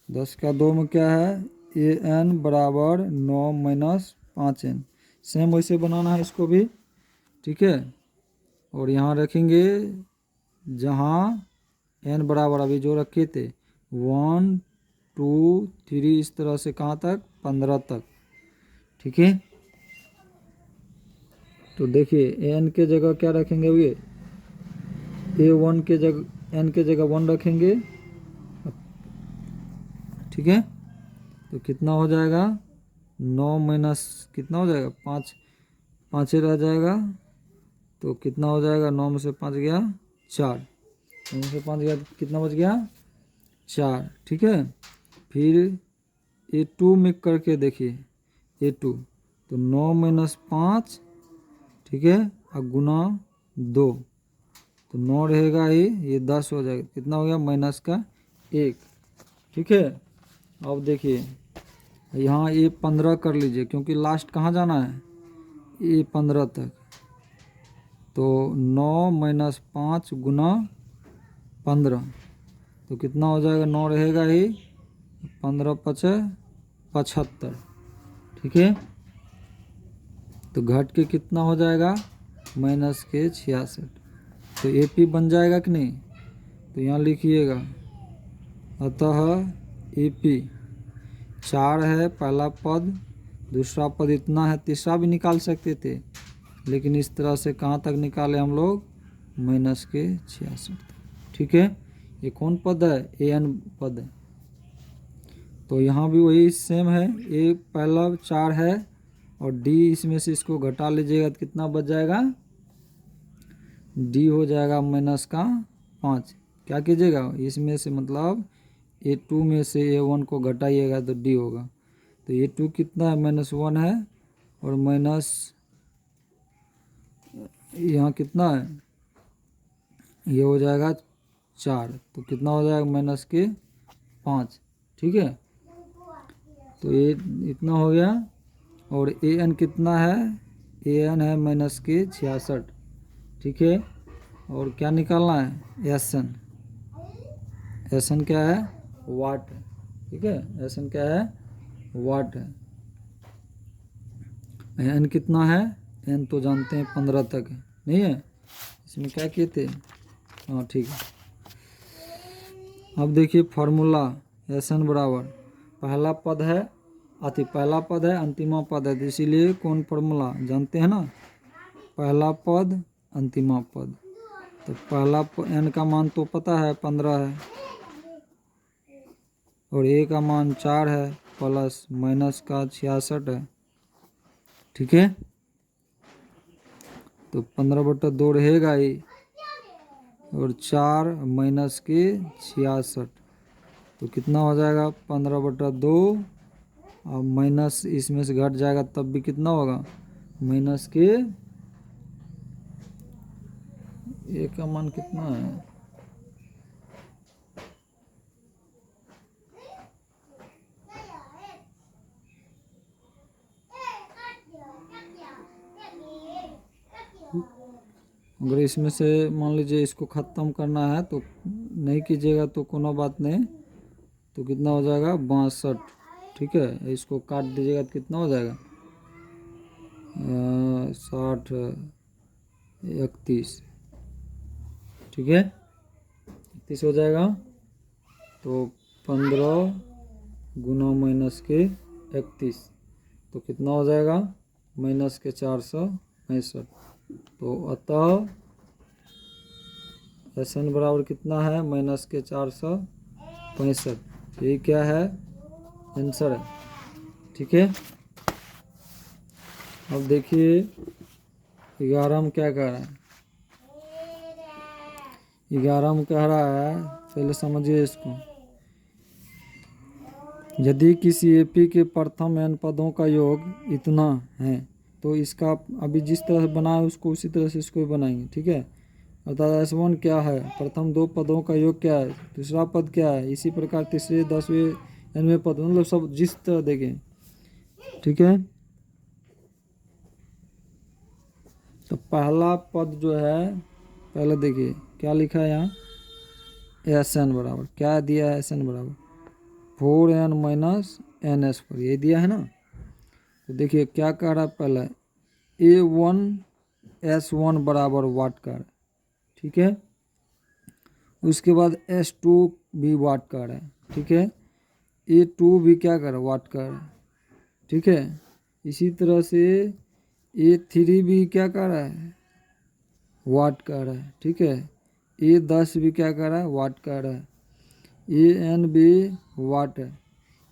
10 का 2 में क्या है AN बराबर 9 माइनस 5N, सेम वैसे बनाना है इसको भी, ठीक है। और यहाँ रखेंगे जहाँ N बराबर अभी जो रखे थे 1 2 3, इस तरह से कहाँ तक 15 तक, ठीक है। तो देखिए n के जगह क्या रखेंगे, अभी A1 के जगह n के जगह 1 रखेंगे, ठीक है। तो कितना हो जाएगा 9 माइनस कितना हो जाएगा 5, 5 रह जाएगा। तो कितना हो जाएगा 9 में से 5 गया 4, 9 में से 5 गया कितना बच गया 4, ठीक है। फिर A2 में करके देखिए A2, तो 9 माइनस 5, ठीक है, और गुना 2, तो 9 रहेगा ही, ये 10 हो जाएगा, कितना हो गया माइनस का 1, ठीक है। अब देखिए यहाँ ये 15 कर लीजिए, क्योंकि लास्ट कहाँ जाना है ये 15 तक। तो 9 माइनस 5 गुना 15, तो कितना हो जाएगा 9 रहेगा ही, 15 पचे 75, ठीक है। तो घट के कितना हो जाएगा माइनस के 66, तो AP बन जाएगा कि नहीं। तो यहाँ लिखिएगा अतः AP 4 है पहला पद, दूसरा पद इतना है, तीसरा भी निकाल सकते थे, लेकिन इस तरह से कहाँ तक निकाले हम लोग माइनस के 66 तक, ठीक है। ये कौन पद है AN पद है। तो यहाँ भी वही सेम है, A पहला 4 है और D इसमें से इसको घटा लीजिएगा तो कितना बच जाएगा D हो जाएगा माइनस का 5। क्या कीजिएगा इसमें से मतलब A2 में से A1 को घटाइएगा तो D होगा। तो A2 कितना है -1 है, और माइनस यहाँ कितना है ये हो जाएगा 4, तो कितना हो जाएगा माइनस के 5, ठीक है। तो ये इतना हो गया। और AN कितना है AN है माइनस के 66, ठीक है। और क्या निकालना है SN क्या है वाट है, ठीक है, SN क्या है वाट है। N कितना है N तो जानते हैं 15 तक है, नहीं है, इसमें क्या किए थे, हाँ ठीक है। अब देखिए फार्मूला SN बराबर पहला पद है पहला पद है अंतिमा पद है, तो इसीलिए कौन फार्मूला जानते हैं ना, पहला पद अंतिमा पद। तो पहला N का मान तो पता है 15 है, और A का मान 4 है प्लस माइनस का 66 है, ठीक है। तो 15/2 रहेगा ही, और 4 माइनस के 66, तो कितना हो जाएगा 15/2, और माइनस इसमें से घट जाएगा तब भी कितना होगा माइनस के A का मान कितना है अगर इसमें से मान लीजिए इसको ख़त्म करना है तो नहीं कीजिएगा तो कोनो बात नहीं, तो कितना हो जाएगा 62, ठीक है। इसको काट दीजिएगा तो कितना हो जाएगा 60 31, ठीक है 31 हो जाएगा। तो 15 गुना माइनस के 31 तो कितना हो जाएगा माइनस के 465। तो अतः SN बराबर कितना है माइनस के 465। ये क्या है आंसर है, ठीक है। अब देखिए 11 में क्या कह रहा है, 11 में कह रहा है, पहले समझिए इसको। यदि किसी AP के प्रथम n पदों का योग इतना है तो इसका अभी जिस तरह से बना है उसको उसी तरह से इसको भी बनाएंगे, ठीक है। अर्थात S1 क्या है, प्रथम 2 पदों का योग क्या है, दूसरा पद क्या है, इसी प्रकार तीसरे 10वें 9वें पद, मतलब सब जिस तरह देखें, ठीक है। तो पहला पद जो है, पहले देखिए क्या लिखा है यहाँ, SN बराबर क्या दिया है, SN बराबर 4n माइनस n², ये दिया है ना। तो देखिए क्या कह रहा है, पहले A1 S1 बराबर वाट का है, ठीक है। उसके बाद S2 भी वाट का है, ठीक है। A2 भी क्या कर वाट का है, ठीक है। इसी तरह से A3 भी क्या कर रहा है वाट का है, ठीक है। A10 भी क्या कर रहा है वाट का है, AN भी वाट है,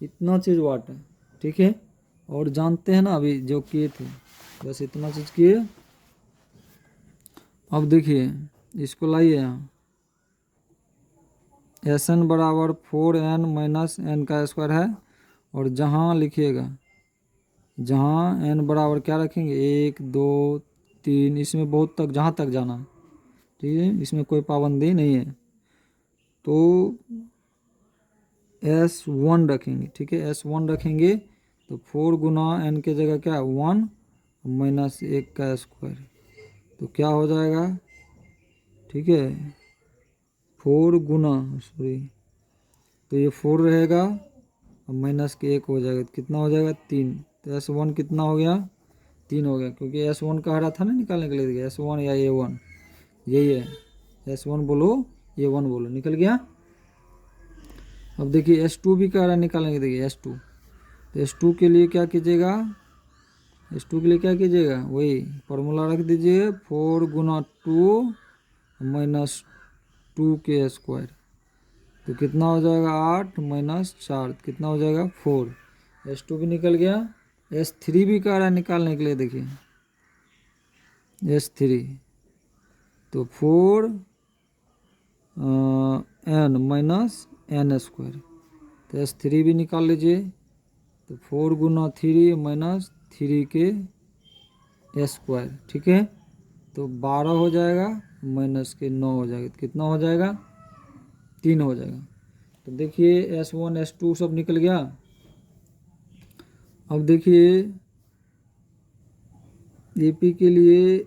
इतना चीज़ वाट है, ठीक है। और जानते हैं ना अभी जो किए थे, बस इतना चीज़ किए। अब देखिए इसको लाइए यहाँ, SN बराबर 4n माइनस n² है, और जहाँ लिखिएगा, जहाँ n बराबर क्या रखेंगे 1 2 3, इसमें बहुत तक जहाँ तक जाना है, ठीक है, इसमें कोई पाबंदी नहीं है। तो S1 रखेंगे, ठीक है, S1 रखेंगे तो 4 गुना n के जगह क्या 1 माइनस 1², तो क्या हो जाएगा, ठीक है 4 गुना, सॉरी, तो ये 4 रहेगा और माइनस के 1 हो जाएगा, तो कितना हो जाएगा 3। तो S1 कितना हो गया 3 हो गया, क्योंकि S1 कह रहा था ना निकालने के लिए, S1 या A1 यही है, S1 बोलो A1 बोलो, निकल गया। अब देखिए S2 भी कह रहा है निकालने के, देखिए S2, तो S2 के लिए क्या कीजिएगा, S2 के लिए क्या कीजिएगा, वही फॉर्मूला रख दीजिए 4 गुना 2 माइनस 2² तो कितना हो जाएगा 8 माइनस 4, कितना हो जाएगा 4। S2 भी निकल गया। S3 भी कह रहा है निकालने के लिए, देखिए S3 तो 4 n माइनस n², तो S3 भी निकाल लीजिए, तो 4 गुना 3 माइनस 3 के स्क्वायर, ठीक है। तो 12 हो जाएगा माइनस के 9 हो जाएगा, तो कितना हो जाएगा 3 हो जाएगा। तो देखिए S1 S2 सब निकल गया। अब देखिए AP के लिए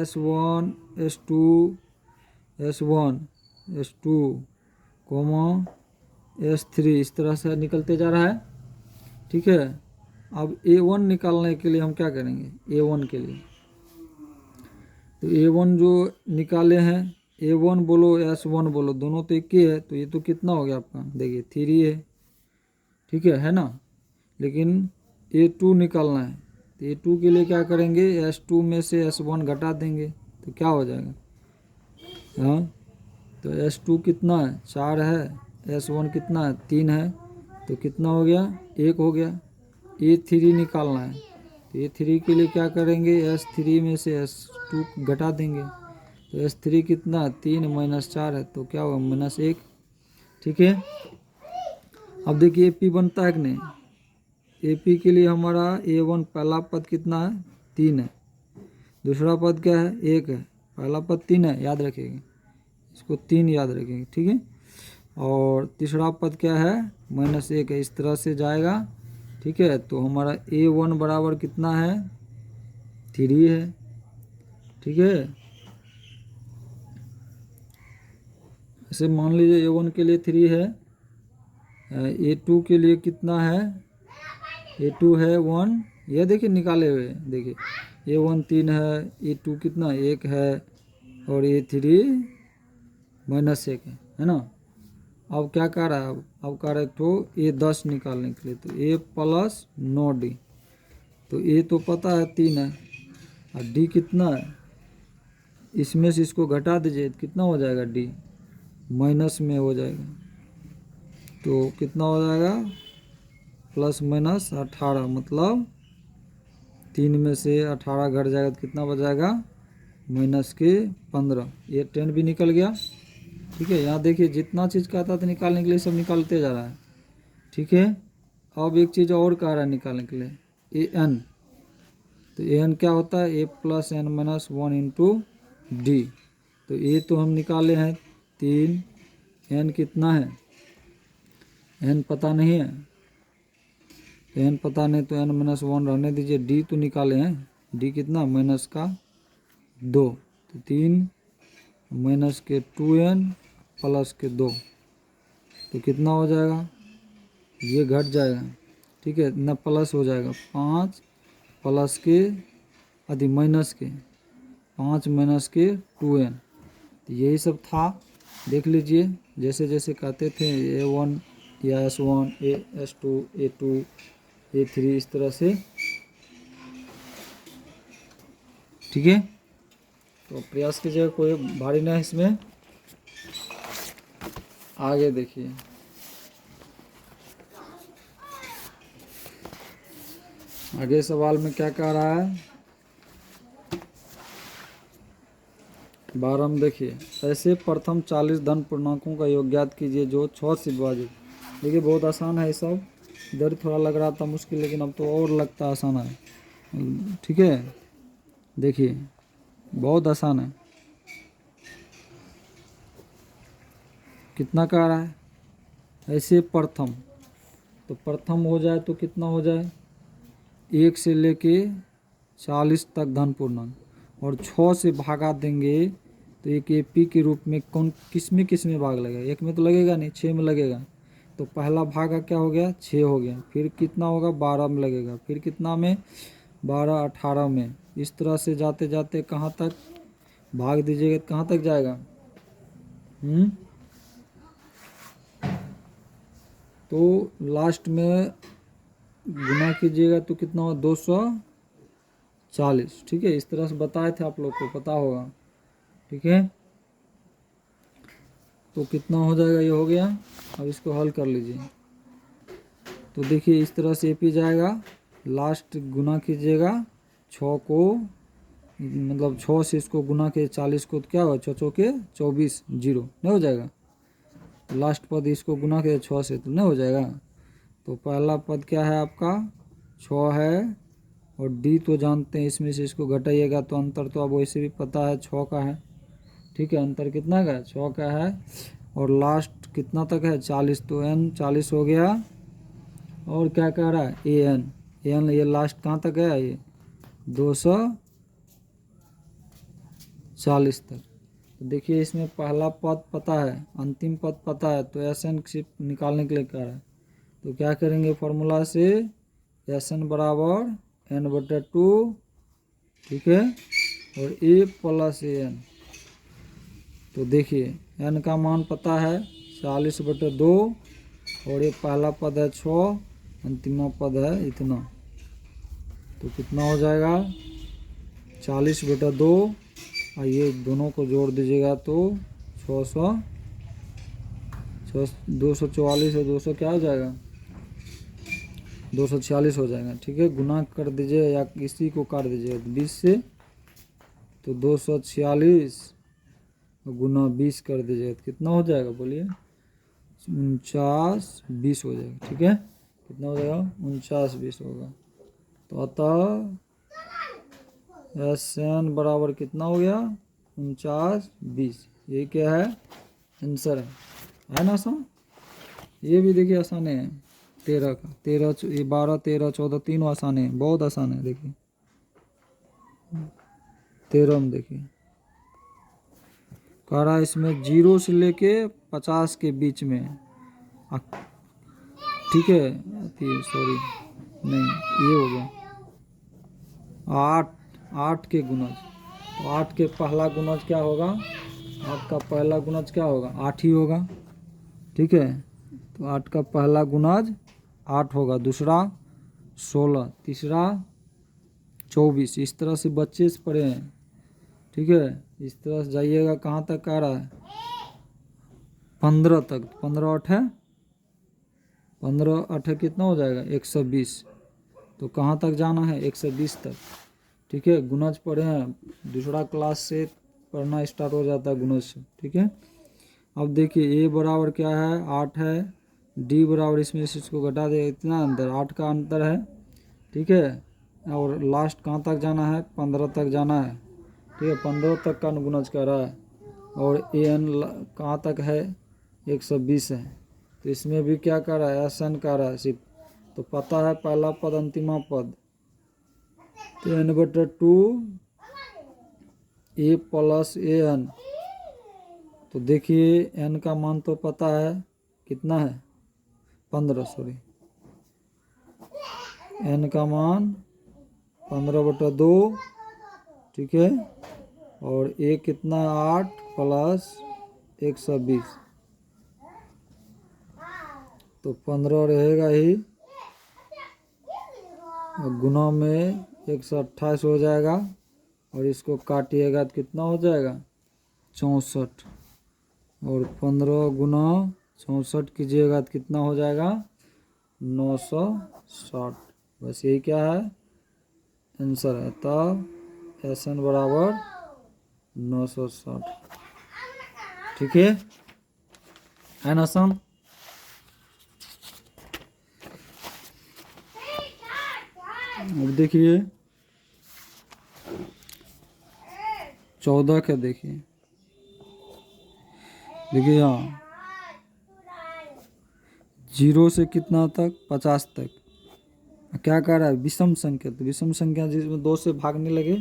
S1 S2 S1 S2 S3 इस तरह से निकलते जा रहा है, ठीक है। अब A1 निकालने के लिए हम क्या करेंगे, A1 के लिए तो A1 जो निकाले हैं, A1 बोलो S1 बोलो, दोनों तो एक ही है, तो ये तो कितना हो गया आपका, देखिए 3 है, ठीक है ना। लेकिन A2 निकालना है, तो A2 के लिए क्या करेंगे, S2 में से S1 घटा देंगे, तो क्या हो जाएगा, हाँ तो S2 कितना है 4 है, S1 कितना है 3 है, तो कितना हो गया 1 हो गया। A3 निकालना है, तो A3 के लिए क्या करेंगे, S3 में से S2 घटा देंगे, तो S3 कितना है 3 माइनस 4 है, तो क्या होगा -1, ठीक है। अब देखिए AP बनता है कि नहीं, AP के लिए हमारा A1 पहला पद कितना है 3 है, दूसरा पद क्या है 1 है, पहला पद 3 है, याद रखिएगा इसको 3 याद रखेंगे, ठीक है। और तीसरा पद क्या है -1 है, इस तरह से जाएगा, ठीक है। तो हमारा A1 बराबर कितना है 3 है, ठीक है। ऐसे मान लीजिए A1 के लिए 3 है, A2 के लिए कितना है, A2 है 1, यह देखिए निकाले हुए देखिए, A1 3 है, A2 कितना 1 है, और A3 -1 है ना। अब क्या कह रहा है, अब कह रहा है तो A10 निकालने के लिए, तो A प्लस 9D, तो A तो पता है 3 है, और D कितना है, इसमें से इसको घटा दीजिए, कितना हो जाएगा D, माइनस में हो जाएगा, तो कितना हो जाएगा +-18, मतलब 3 में से 18 घट जाएगा तो कितना बच जाएगा -15, ये 10 भी निकल गया। ठीक है, यहाँ देखिए जितना चीज़ कहता था निकालने के लिए सब निकालते जा रहा है। ठीक है, अब एक चीज़ और कह रहा है निकालने के लिए, an, तो an क्या होता है, a + n - 1 इंटू डी, तो a तो हम निकाले हैं 3, n कितना है, n पता नहीं है, n पता नहीं तो n - 1 रहने दीजिए, d तो निकाले हैं, d कितना -2, तो 3 -2n + 2, तो कितना हो जाएगा, ये घट जाएगा। ठीक है, ना प्लस हो जाएगा 5 + के -2n, तो यही सब था। देख लीजिए जैसे जैसे कहते थे A1 या S1, S2, A2, A3, इस तरह से। ठीक है, तो प्रयास कीजिएगा, कोई भारी ना है इसमें। आगे देखिए, आगे सवाल में क्या कह रहा है, 12 में देखिए, ऐसे प्रथम 40 धन पूर्णांकों का योग ज्ञात कीजिए जो 6 से विभाजित। देखिए बहुत आसान है ये सब, इधर थोड़ा लग रहा था मुश्किल, लेकिन अब तो और लगता आसान है। ठीक है, देखिए बहुत आसान है। कितना कह रहा है, ऐसे प्रथम, तो प्रथम हो जाए तो कितना हो जाए, 1 से लेके 40 तक धन पूर्णांक, और 6 से भागा देंगे तो एक एपी के रूप में कौन किस में भाग लगेगा, एक में तो लगेगा नहीं, 6 में लगेगा। तो पहला भाग क्या हो गया, 6 हो गया, फिर कितना होगा 12 में लगेगा, फिर कितना में 12, 18 में, इस तरह से जाते जाते कहाँ तक भाग दीजिएगा, कहाँ तक जाएगा। तो लास्ट में गुना कीजिएगा तो कितना होगा 240। ठीक है, इस तरह से बताए थे, आप लोग को पता होगा। ठीक है, तो कितना हो जाएगा, ये हो गया। अब इसको हल कर लीजिए, तो देखिए इस तरह से एपी जाएगा, लास्ट गुना कीजिएगा 6 को, मतलब 6 से इसको गुना के 40 को, तो क्या होगा 6 चौके 24, 0 नहीं हो जाएगा। लास्ट पद इसको गुना के 6 से तो नहीं हो जाएगा। तो पहला पद क्या है आपका 6 है, और डी तो जानते हैं, इसमें से इसको घटाइएगा तो अंतर तो अब वैसे भी पता है 6 का है। ठीक है, अंतर कितना का है, 6 का है, और लास्ट कितना तक है 40, तो n 40 हो गया। और क्या कह रहा है an, ये लास्ट कहाँ तक है, ये 240 तक। तो देखिए इसमें पहला पद पता है, अंतिम पद पता है, तो एस एन सिर्फ निकालने के लिए कह रहा है। तो क्या करेंगे फॉर्मूला से, एस एन बराबर n/2, ठीक है, और a + an। तो देखिए n का मान पता है 40/2, और ये पहला पद है 6, अंतिम पद है इतना, तो कितना हो जाएगा 40/2, और ये दोनों को जोड़ दीजिएगा तो 244 और 200 क्या हो जाएगा 246 हो जाएगा। ठीक है, गुना कर दीजिए या इसी को काट दीजिए 20 से, तो 246 गुना 20 कर दीजिए तो कितना हो जाएगा बोलिए 49-20 हो जाएगा। ठीक है, कितना हो जाएगा 49-20 होगा। तो अतः एस एन बराबर कितना हो गया 49-20, ये क्या है आंसर है ना आसान। ये भी देखिए आसान है, 13 का 13, ये 12, 13, 14 तीनों आसान है, बहुत आसान है। देखिए 13 में देखिए कह रहा है इसमें 0 से लेके 50 के बीच में। ठीक है, सॉरी नहीं, ये हो गया 8 के गुणज। तो 8 के पहला गुणज क्या होगा? 8 का पहला गुणज क्या होगा? 8 ही होगा। ठीक है, तो 8 का पहला गुणज 8 होगा, दूसरा 16, तीसरा 24। इस तरह से बच्चे से पढ़े हैं। ठीक है, इस तरह से जाइएगा, कहाँ तक आ रहा है? 15 तक। 15 8 है, 15 8 कितना हो जाएगा? 120। तो कहाँ तक जाना है? 120 तक। ठीक है, गुणज पढ़े हैं, दूसरा क्लास से पढ़ना स्टार्ट हो जाता है गुणज से। ठीक है, अब देखिए ए बराबर क्या है? 8 है। डी बराबर, इसमें से इसको घटा दे, इतना अंतर 8 का अंतर है। ठीक है, और लास्ट कहाँ तक जाना है? 15 तक जाना है। ठीक है, 15 तक का गुणज कर रहा है। और ए एन कहाँ तक है? 120 है। तो इसमें भी क्या कर रहा है? एस एन कर रहा है सिर्फ। तो पता है पहला पद अंतिमा पद, तो n/2 a plus A N. तो देखिए n का मान तो पता है, कितना है? 15, सॉरी, n का मान 15/2। ठीक है, और a कितना? 8 प्लस 120। तो 15 रहेगा ही, और गुना में 128 हो जाएगा, और इसको काटिएगा तो कितना हो जाएगा? 64। और 15 गुना 64 कीजिएगा तो कितना हो जाएगा? 960। बस यही क्या है? आंसर है। तब एस एन बराबर 960। ठीक है ना सन? अब देखिए 14 का देखिए यहाँ 0 से कितना तक? 50 तक। क्या कह रहा है? विषम संख्या। तो विषम संख्या जिसमें 2 से भाग नहीं लगे,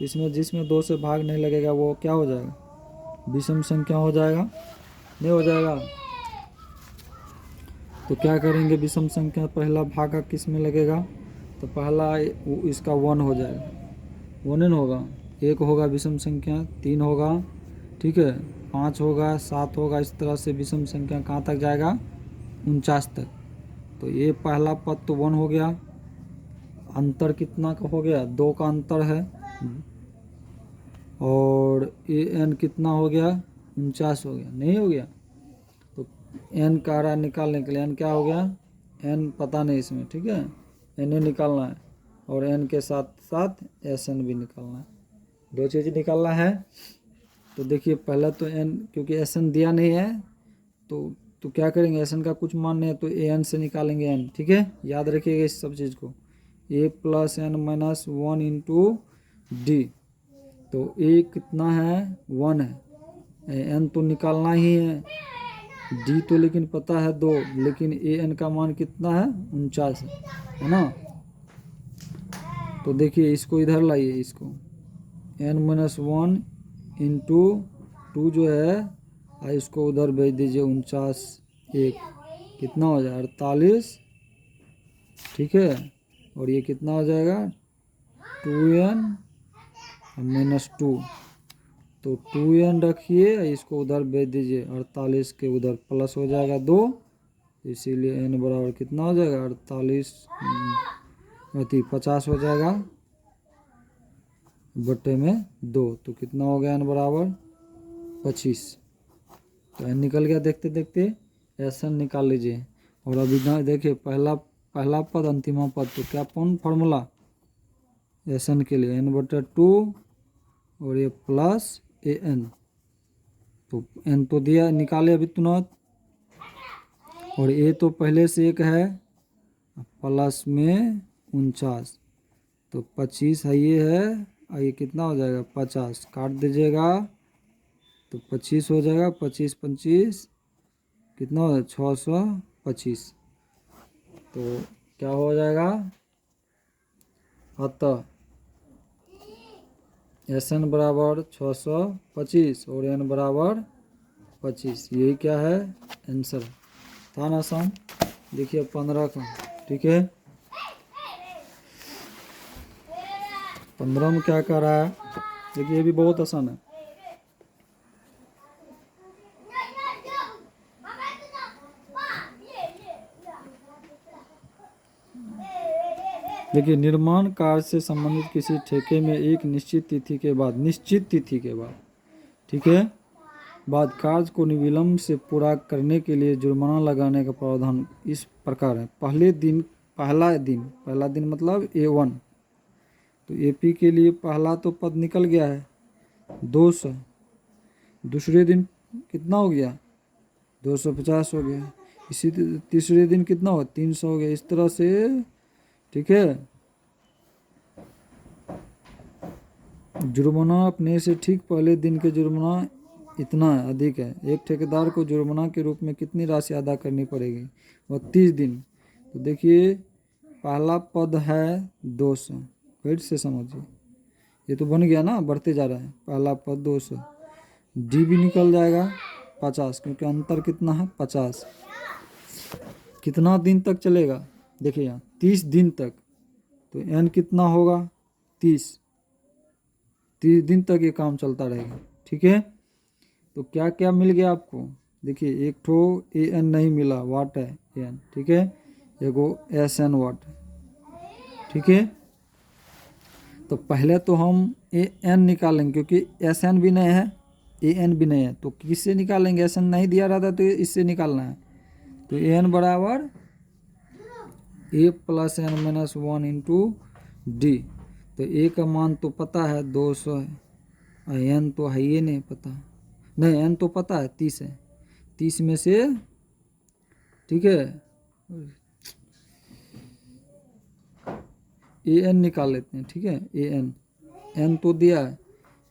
जिसमें 2 से भाग नहीं लगेगा वो क्या हो जाएगा? विषम संख्या हो जाएगा, नहीं हो जाएगा? तो क्या करेंगे? विषम संख्या पहला भागा किस में लगेगा? तो पहला इसका 1 हो जाएगा, 1 होगा। 1 होगा विषम संख्या, 3 होगा, ठीक है, 5 होगा, 7 होगा। इस तरह से विषम संख्या कहाँ तक जाएगा? 49 तक। तो ये पहला पद तो 1 हो गया। अंतर कितना का हो गया? 2 का अंतर है। और ए एन कितना हो गया? 49 हो गया, नहीं हो गया? तो एन का रहा निकालने के लिए, एन क्या हो गया? एन पता नहीं इसमें। ठीक है, एन ए निकालना है, और एन के साथ साथ एस एन भी निकालना है, 2 चीज़ निकालना है। तो देखिए पहला तो एन, क्योंकि एस एन दिया नहीं है, तो क्या करेंगे? एस एन का कुछ मान नहीं है तो ए एन से निकालेंगे एन। ठीक है, याद रखिएगा इस सब चीज़ को। A plus N minus 1 into D. तो ए कितना है? 1 है। एन तो निकालना ही है, डी तो लेकिन पता है 2, लेकिन ए एन का मान कितना है? 49 है ना? तो देखिए इसको इधर लाइए, इसको एन माइनस 1 इंटू 2 जो है, इसको उधर भेज दीजिए। 49 1 कितना हो जाएगा? 48। ठीक है, और ये कितना हो जाएगा? 2n minus 2। तो 2n रखिए, इसको उधर भेज दीजिए, 48 के उधर प्लस हो जाएगा 2, इसीलिए n बराबर कितना हो जाएगा? 48 50 हो जाएगा बट्टे में 2। तो कितना हो गया? n बराबर 25। तो n निकल गया देखते देखते। एस एन निकाल लीजिए। और अभी देखिए पहला पद अंतिमा पद, तो क्या कौन फॉर्मूला? एस एन के लिए n/2 और ये प्लस ए एन। तो एन तो दिया, निकाले अभी तुरंत, और ए तो पहले से 1 है, प्लस में 49। तो 25 है, ये है, और ये कितना हो जाएगा? 50। काट दीजिएगा तो 25 हो जाएगा। 25 25 कितना हो जाएगा? 625। तो क्या हो जाएगा? अतः एस एन बराबर 625 और एन बराबर 25, यही क्या है आंसर। था ना आसान। देखिए 15 का, ठीक है। 15 में क्या कर रहा है, देखिए ये भी बहुत आसान है। देखिए निर्माण कार्य से संबंधित किसी ठेके में एक निश्चित तिथि के बाद, ठीक है, बाद कार्य को विलंब से पूरा करने के लिए जुर्माना लगाने का प्रावधान इस प्रकार है। पहला दिन मतलब A1, तो AP के लिए पहला तो पद निकल गया है 200। दूसरे दिन कितना हो गया 250 हो गया। इसी तीसरे दिन कितना हो 300 हो गया। इस तरह से, ठीक है, जुर्माना अपने से ठीक पहले दिन के जुर्माना इतना अधिक है। एक ठेकेदार को जुर्माना के रूप में कितनी राशि अदा करनी पड़ेगी, वह 30 दिन। तो देखिए पहला पद है 200, फिर से समझिए, ये तो बन गया ना, बढ़ते जा रहा है। पहला पद 200, डी भी निकल जाएगा 50, क्योंकि अंतर कितना है 50। कितना दिन तक चलेगा, देखिए यहाँ 30 दिन तक, तो एन कितना होगा 30 दिन तक ये काम चलता रहेगा, ठीक है। तो क्या क्या मिल गया आपको, देखिए एक ठो AN नहीं मिला, वाट है AN, ठीक है, एगो SN वाट, ठीक है। तो पहले तो हम AN निकालेंगे, क्योंकि SN भी नहीं है AN भी नहीं है, तो किससे निकालेंगे, SN नहीं दिया रहता तो इससे निकालना है। तो AN बराबर A + N - 1 इंटू D। तो A का मान तो पता है 200 है, N तो है ये नहीं पता, नहीं N तो पता है 30 है, 30 में से, ठीक है, AN निकाल लेते हैं, ठीक है, N तो दिया है,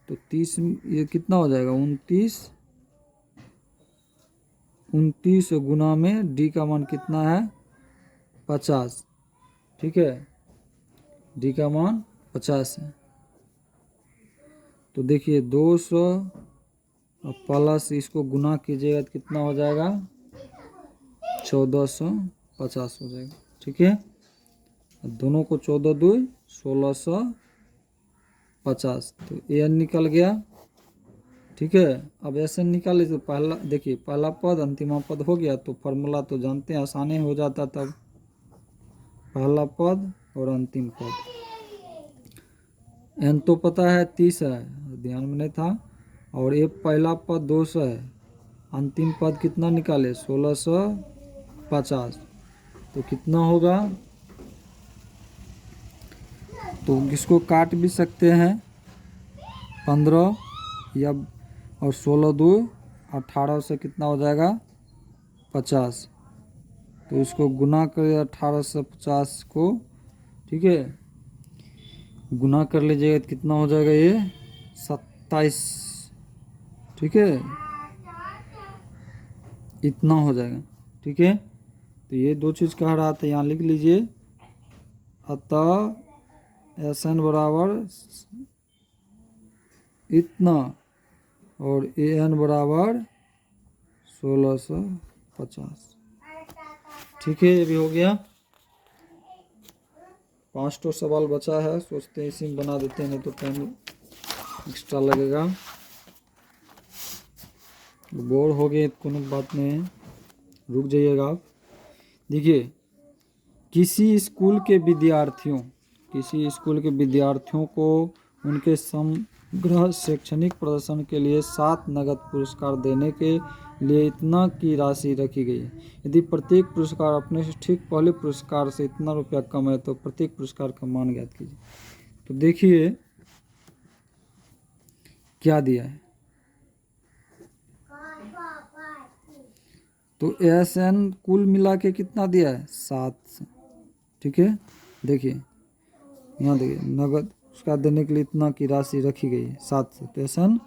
तो 30 ये कितना हो जाएगा 29 गुना में D का मान कितना है 50, ठीक है, D का मान 50 है। तो देखिए 200 प्लस इसको गुना कीजिएगा तो कितना हो जाएगा 1450 हो जाएगा, ठीक है। दोनों को 14 2 1650, तो AN निकल गया, ठीक है। अब SN निकाले तो पहला, देखिए पहला पद अंतिम पद हो गया, तो फार्मूला तो जानते हैं, आसानी हो जाता तब, पहला पद और अंतिम पद। N तो पता है 30 है, ध्यान में नहीं था, और ये पहला पद 200 है, अंतिम पद कितना निकाले 1650, तो कितना होगा, तो इसको काट भी सकते हैं 15 या, और 16 2 18 से कितना हो जाएगा 50, तो इसको गुना कर 18 से 50 को, ठीक है, गुना कर लीजिएगा तो कितना हो जाएगा ये 27, ठीक है, इतना हो जाएगा, ठीक है। तो ये दो चीज़ कह रहा था, यहाँ लिख लीजिए, अतः SN बराबर इतना और AN बराबर 1650, ठीक है। ये भी हो गया। 5 तो सवाल बचा है, सोचते हैं इसी में बना देते हैं, नहीं तो टाइम एक्स्ट्रा लगेगा। बोर हो गए तो कोई बात नहीं है, रुक जाइएगा आप। देखिए किसी स्कूल के विद्यार्थियों को उनके समग्र शैक्षणिक प्रदर्शन के लिए 7 नगद पुरस्कार देने के लिए इतना की राशि रखी गई है। यदि प्रत्येक पुरस्कार अपने से ठीक पहले पुरस्कार से इतना रुपया कम है, तो प्रत्येक पुरस्कार का मान ज्ञात कीजिए। तो देखिए क्या दिया है, तो SN कुल मिला के कितना दिया है 700, ठीक है। देखिए यहाँ देखिए नगद पुरस्कार देने के लिए इतना की राशि रखी गई है 700, तो SN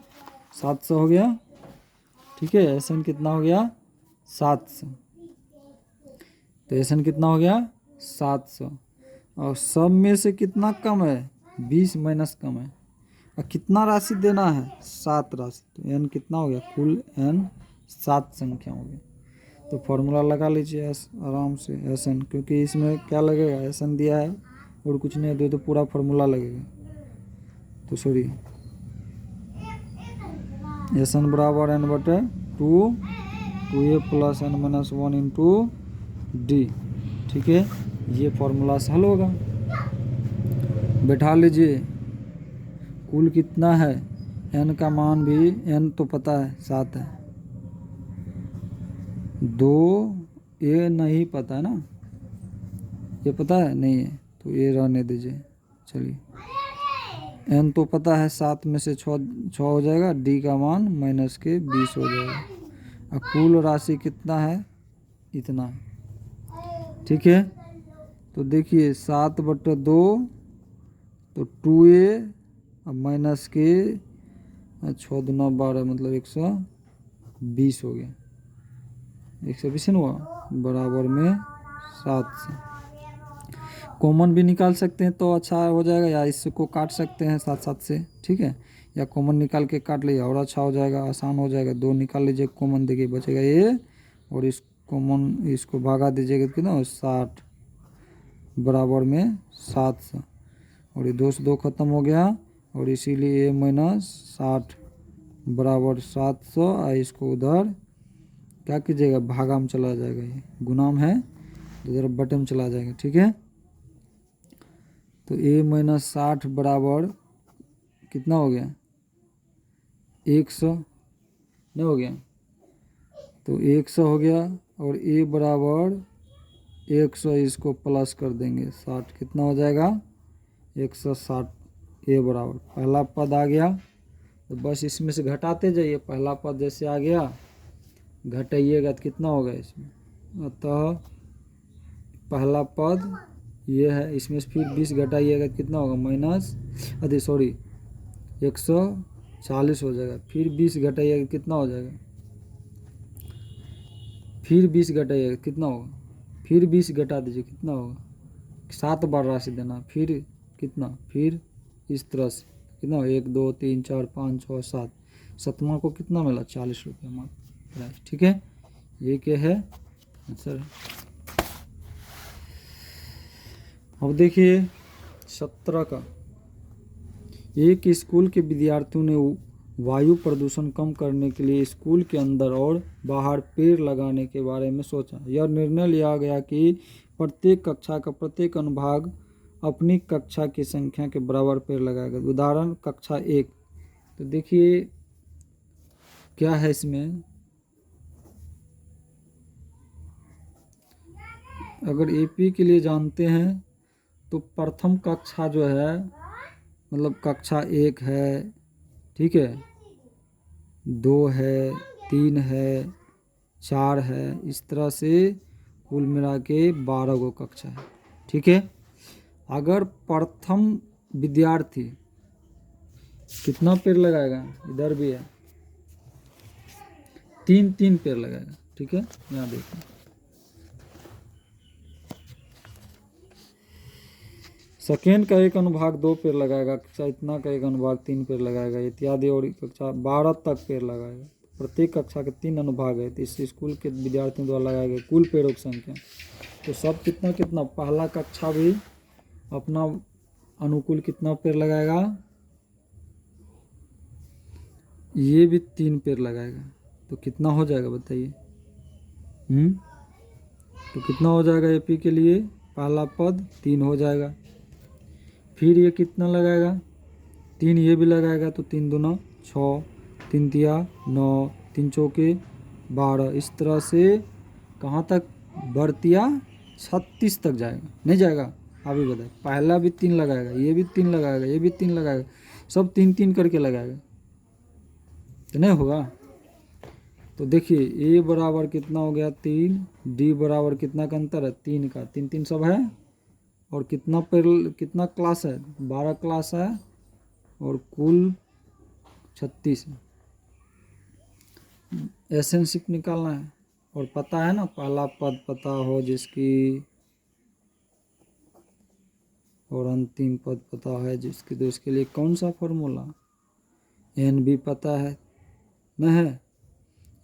700 हो गया, ठीक है। SN कितना हो गया 700, तो SN कितना हो गया 700, और सब में से कितना कम है 20 माइनस कम है। और कितना राशि देना है, 7 राशि। तो n कितना हो गया, कुल n 7 संख्या हो गई। तो फॉर्मूला लगा लीजिए आराम से Sn, क्योंकि इसमें क्या लगेगा, Sn दिया है और कुछ नहीं दे तो पूरा फॉर्मूला लगेगा। तो सॉरी, Sn बराबर n/2 2a + n - 1 into D. ठीक है, ये फॉर्मूला से हल होगा। बैठा लीजिए, कुल कितना है, n का मान भी, n तो पता है 7 है, 2 ये नहीं पता है ना, ये पता है नहीं है, तो ये रहने दीजिए। चलिए, n तो पता है, 7 में से 6 हो जाएगा, d का मान -20 हो जाएगा, और कुल राशि कितना है, इतना। ठीक है, तो देखिए 7/2 तो 2a और माइनस के 6 दूना 12 मतलब 120 हो गया, 120 हुआ, बराबर में 7 से। कॉमन भी निकाल सकते हैं तो अच्छा हो जाएगा, या इसको काट सकते हैं 7 से। ठीक है, या कॉमन निकाल के काट लीजिए और अच्छा हो जाएगा, आसान हो जाएगा। 2 निकाल लीजिए कॉमन, देखिए बचेगा ये, और इस कॉमन इसको भागा दीजिएगा कितना, 60 बराबर में 700, और ये 2 से 2 खत्म हो गया, और इसीलिए ये -60 बराबर 700। और इसको उधर क्या कीजिएगा, भागा में चला जाएगा, ये गुना में है तो इधर बटे में चला जाएगा। ठीक है, तो a - 60 बराबर कितना हो गया, 100 नहीं हो गया, तो 100 हो गया, और a बराबर 100, इसको प्लस कर देंगे 60, कितना हो जाएगा 160। a बराबर पहला पद आ गया, तो बस इसमें से घटाते जाइए, पहला पद जैसे आ गया घटाइएगा तो कितना होगा इसमें, अतः पहला पद ये है, इसमें से फिर 20 घटाइएगा तो कितना होगा, -140 हो जाएगा, फिर 20 घटाइएगा कितना हो जाएगा, फिर 20 घटाइएगा कितना होगा, फिर 20 घटा दीजिए कितना होगा, 7 बार राशि देना, फिर कितना, फिर इस तरह से कितना होगा, 1 2 3 4 5 6 7, 7वां को कितना मिला, 40 रुपये मात्र। ठीक है, ये क्या है आंसर। अब देखिए 17 का, एक स्कूल के विद्यार्थियों ने वायु प्रदूषण कम करने के लिए स्कूल के अंदर और बाहर पेड़ लगाने के बारे में सोचा। यह निर्णय लिया गया कि प्रत्येक कक्षा का प्रत्येक अनुभाग अपनी कक्षा की संख्या के बराबर पेड़ लगाएगा। उदाहरण कक्षा 1, तो देखिए क्या है इसमें, अगर एपी के लिए जानते हैं तो प्रथम कक्षा जो है, मतलब कक्षा 1 है, ठीक है, 2 है, 3 है, 4 है, इस तरह से कुल मिला के 12 गो कक्षा है। ठीक है, अगर प्रथम विद्यार्थी कितना पेड़ लगाएगा, इधर भी है 3 पेड़ लगाएगा। ठीक है, यहाँ देखिए, सेकेंड का एक अनुभाग 2 पेड़ लगाएगा, कक्षा इतना का एक अनुभाग 3 पेड़ लगाएगा, इत्यादि, और कक्षा 12 तक पेड़ लगाएगा। प्रत्येक कक्षा के 3 अनुभाग है, तो इस स्कूल के विद्यार्थियों द्वारा लगाए गए कुल पेड़ों की संख्या, तो सब कितना कितना, पहला कक्षा भी अपना अनुकूल कितना पेड़ लगाएगा, ये भी 3 पेड़ लगाएगा, तो कितना हो जाएगा बताइए। तो कितना हो जाएगा एपी के लिए, पहला पद 3 हो जाएगा, फिर ये कितना लगाएगा, 3 ये भी लगाएगा, तो 3 दूना 6, 3 तिया 9, 3 चौके 12, इस तरह से कहाँ तक, बढ़तिया 36 तक जाएगा, नहीं जाएगा, आप ही बताए। पहला भी 3 लगाएगा, ये भी 3 लगाएगा, ये भी 3 लगाएगा, सब 3 करके लगाएगा, तो नहीं होगा। तो देखिए ए बराबर कितना हो गया 3, डी बराबर कितना का अंतर है, 3 का, 3 सब है, और कितना पेड़, कितना क्लास है, 12 क्लास है, और कुल 36 है। एसएनशिप निकालना है, और पता है ना, पहला पद पता हो जिसकी, और अंतिम पद पता है जिसकी, तो इसके लिए कौन सा फॉर्मूला, एन भी पता है न है,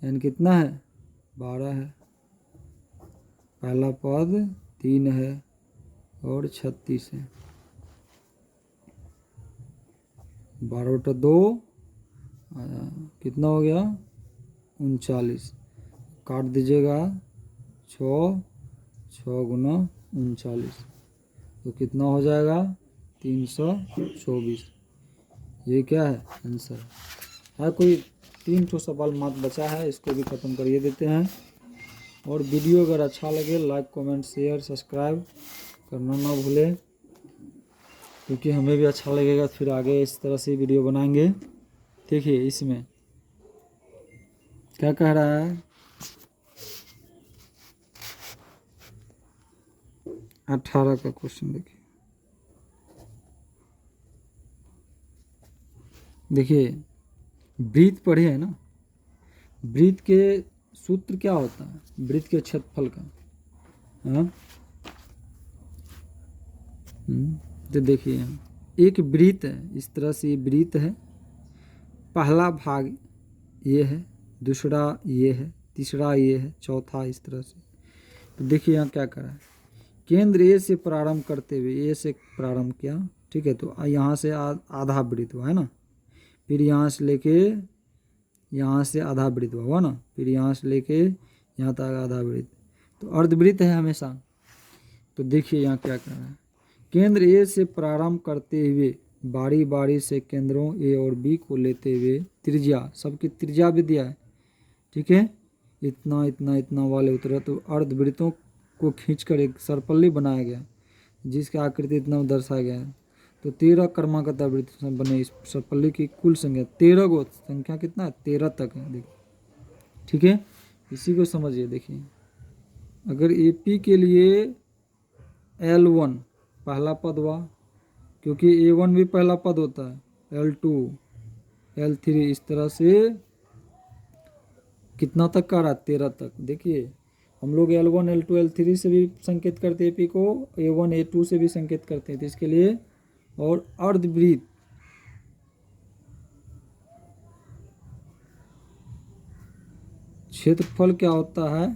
एन कितना है 12 है, पहला पद 3 है और 36 है, 12 बटा 2 कितना हो गया 39, काट दीजिएगा 6, 6 गुना 39 तो कितना हो जाएगा 324। ये क्या है आंसर है। कोई 3 सवाल मात्र बचा है, इसको भी ख़त्म करिए देते हैं। और वीडियो अगर अच्छा लगे लाइक कमेंट शेयर सब्सक्राइब करना ना भूलें, क्योंकि हमें भी अच्छा लगेगा, फिर आगे इस तरह से वीडियो बनाएंगे। देखिए इसमें क्या कह रहा है, 18 का क्वेश्चन देखिए वृत्त पढ़े है ना, वृत्त के सूत्र क्या होता है, वृत्त के क्षेत्रफल का। हाँ तो देखिए यहाँ एक वृत्त है, इस तरह से ये वृत्त है, पहला भाग ये है, दूसरा ये है, तीसरा ये है, चौथा इस तरह से। तो देखिए यहाँ क्या करा है, केंद्र ए से प्रारंभ करते हुए ए से प्रारंभ किया, ठीक है, तो यहाँ से आधा वृत्त हुआ है ना, फिर यहाँ से लेके यहाँ से आधा वृत्त हुआ ना, फिर यहाँ से लेके यहाँ तक आधा वृत्त, तो अर्धवृत्त है हमेशा। तो देखिए यहाँ क्या कर रहा है, केंद्र ए से प्रारंभ करते हुए बारी बारी से केंद्रों ए और बी को लेते हुए त्रिज्या, सबकी त्रिज्या भी दिया है, ठीक है, इतना इतना इतना वाले उतरा, तो अर्धवृत्तों को खींचकर एक सर्पल्ली बनाया गया जिसकी आकृति इतना दर्शाया गया है। तो 13 क्रमागत वृत्त बने, इस सर्पल्ली की कुल संख्या 13 गो, संख्या कितना है 13 तक है, देखिए ठीक है, इसी को समझिए। देखिए अगर AP के लिए L1 पहला पद हुआ, क्योंकि A1 भी पहला पद होता है, L2 L3 इस तरह से कितना तक का रहा 13 तक। देखिए हम लोग L1 L2 L3 से भी संकेत करते हैं AP को, A1 A2 से भी संकेत करते हैं, तो इसके लिए। और अर्धवृत्त क्षेत्रफल क्या होता है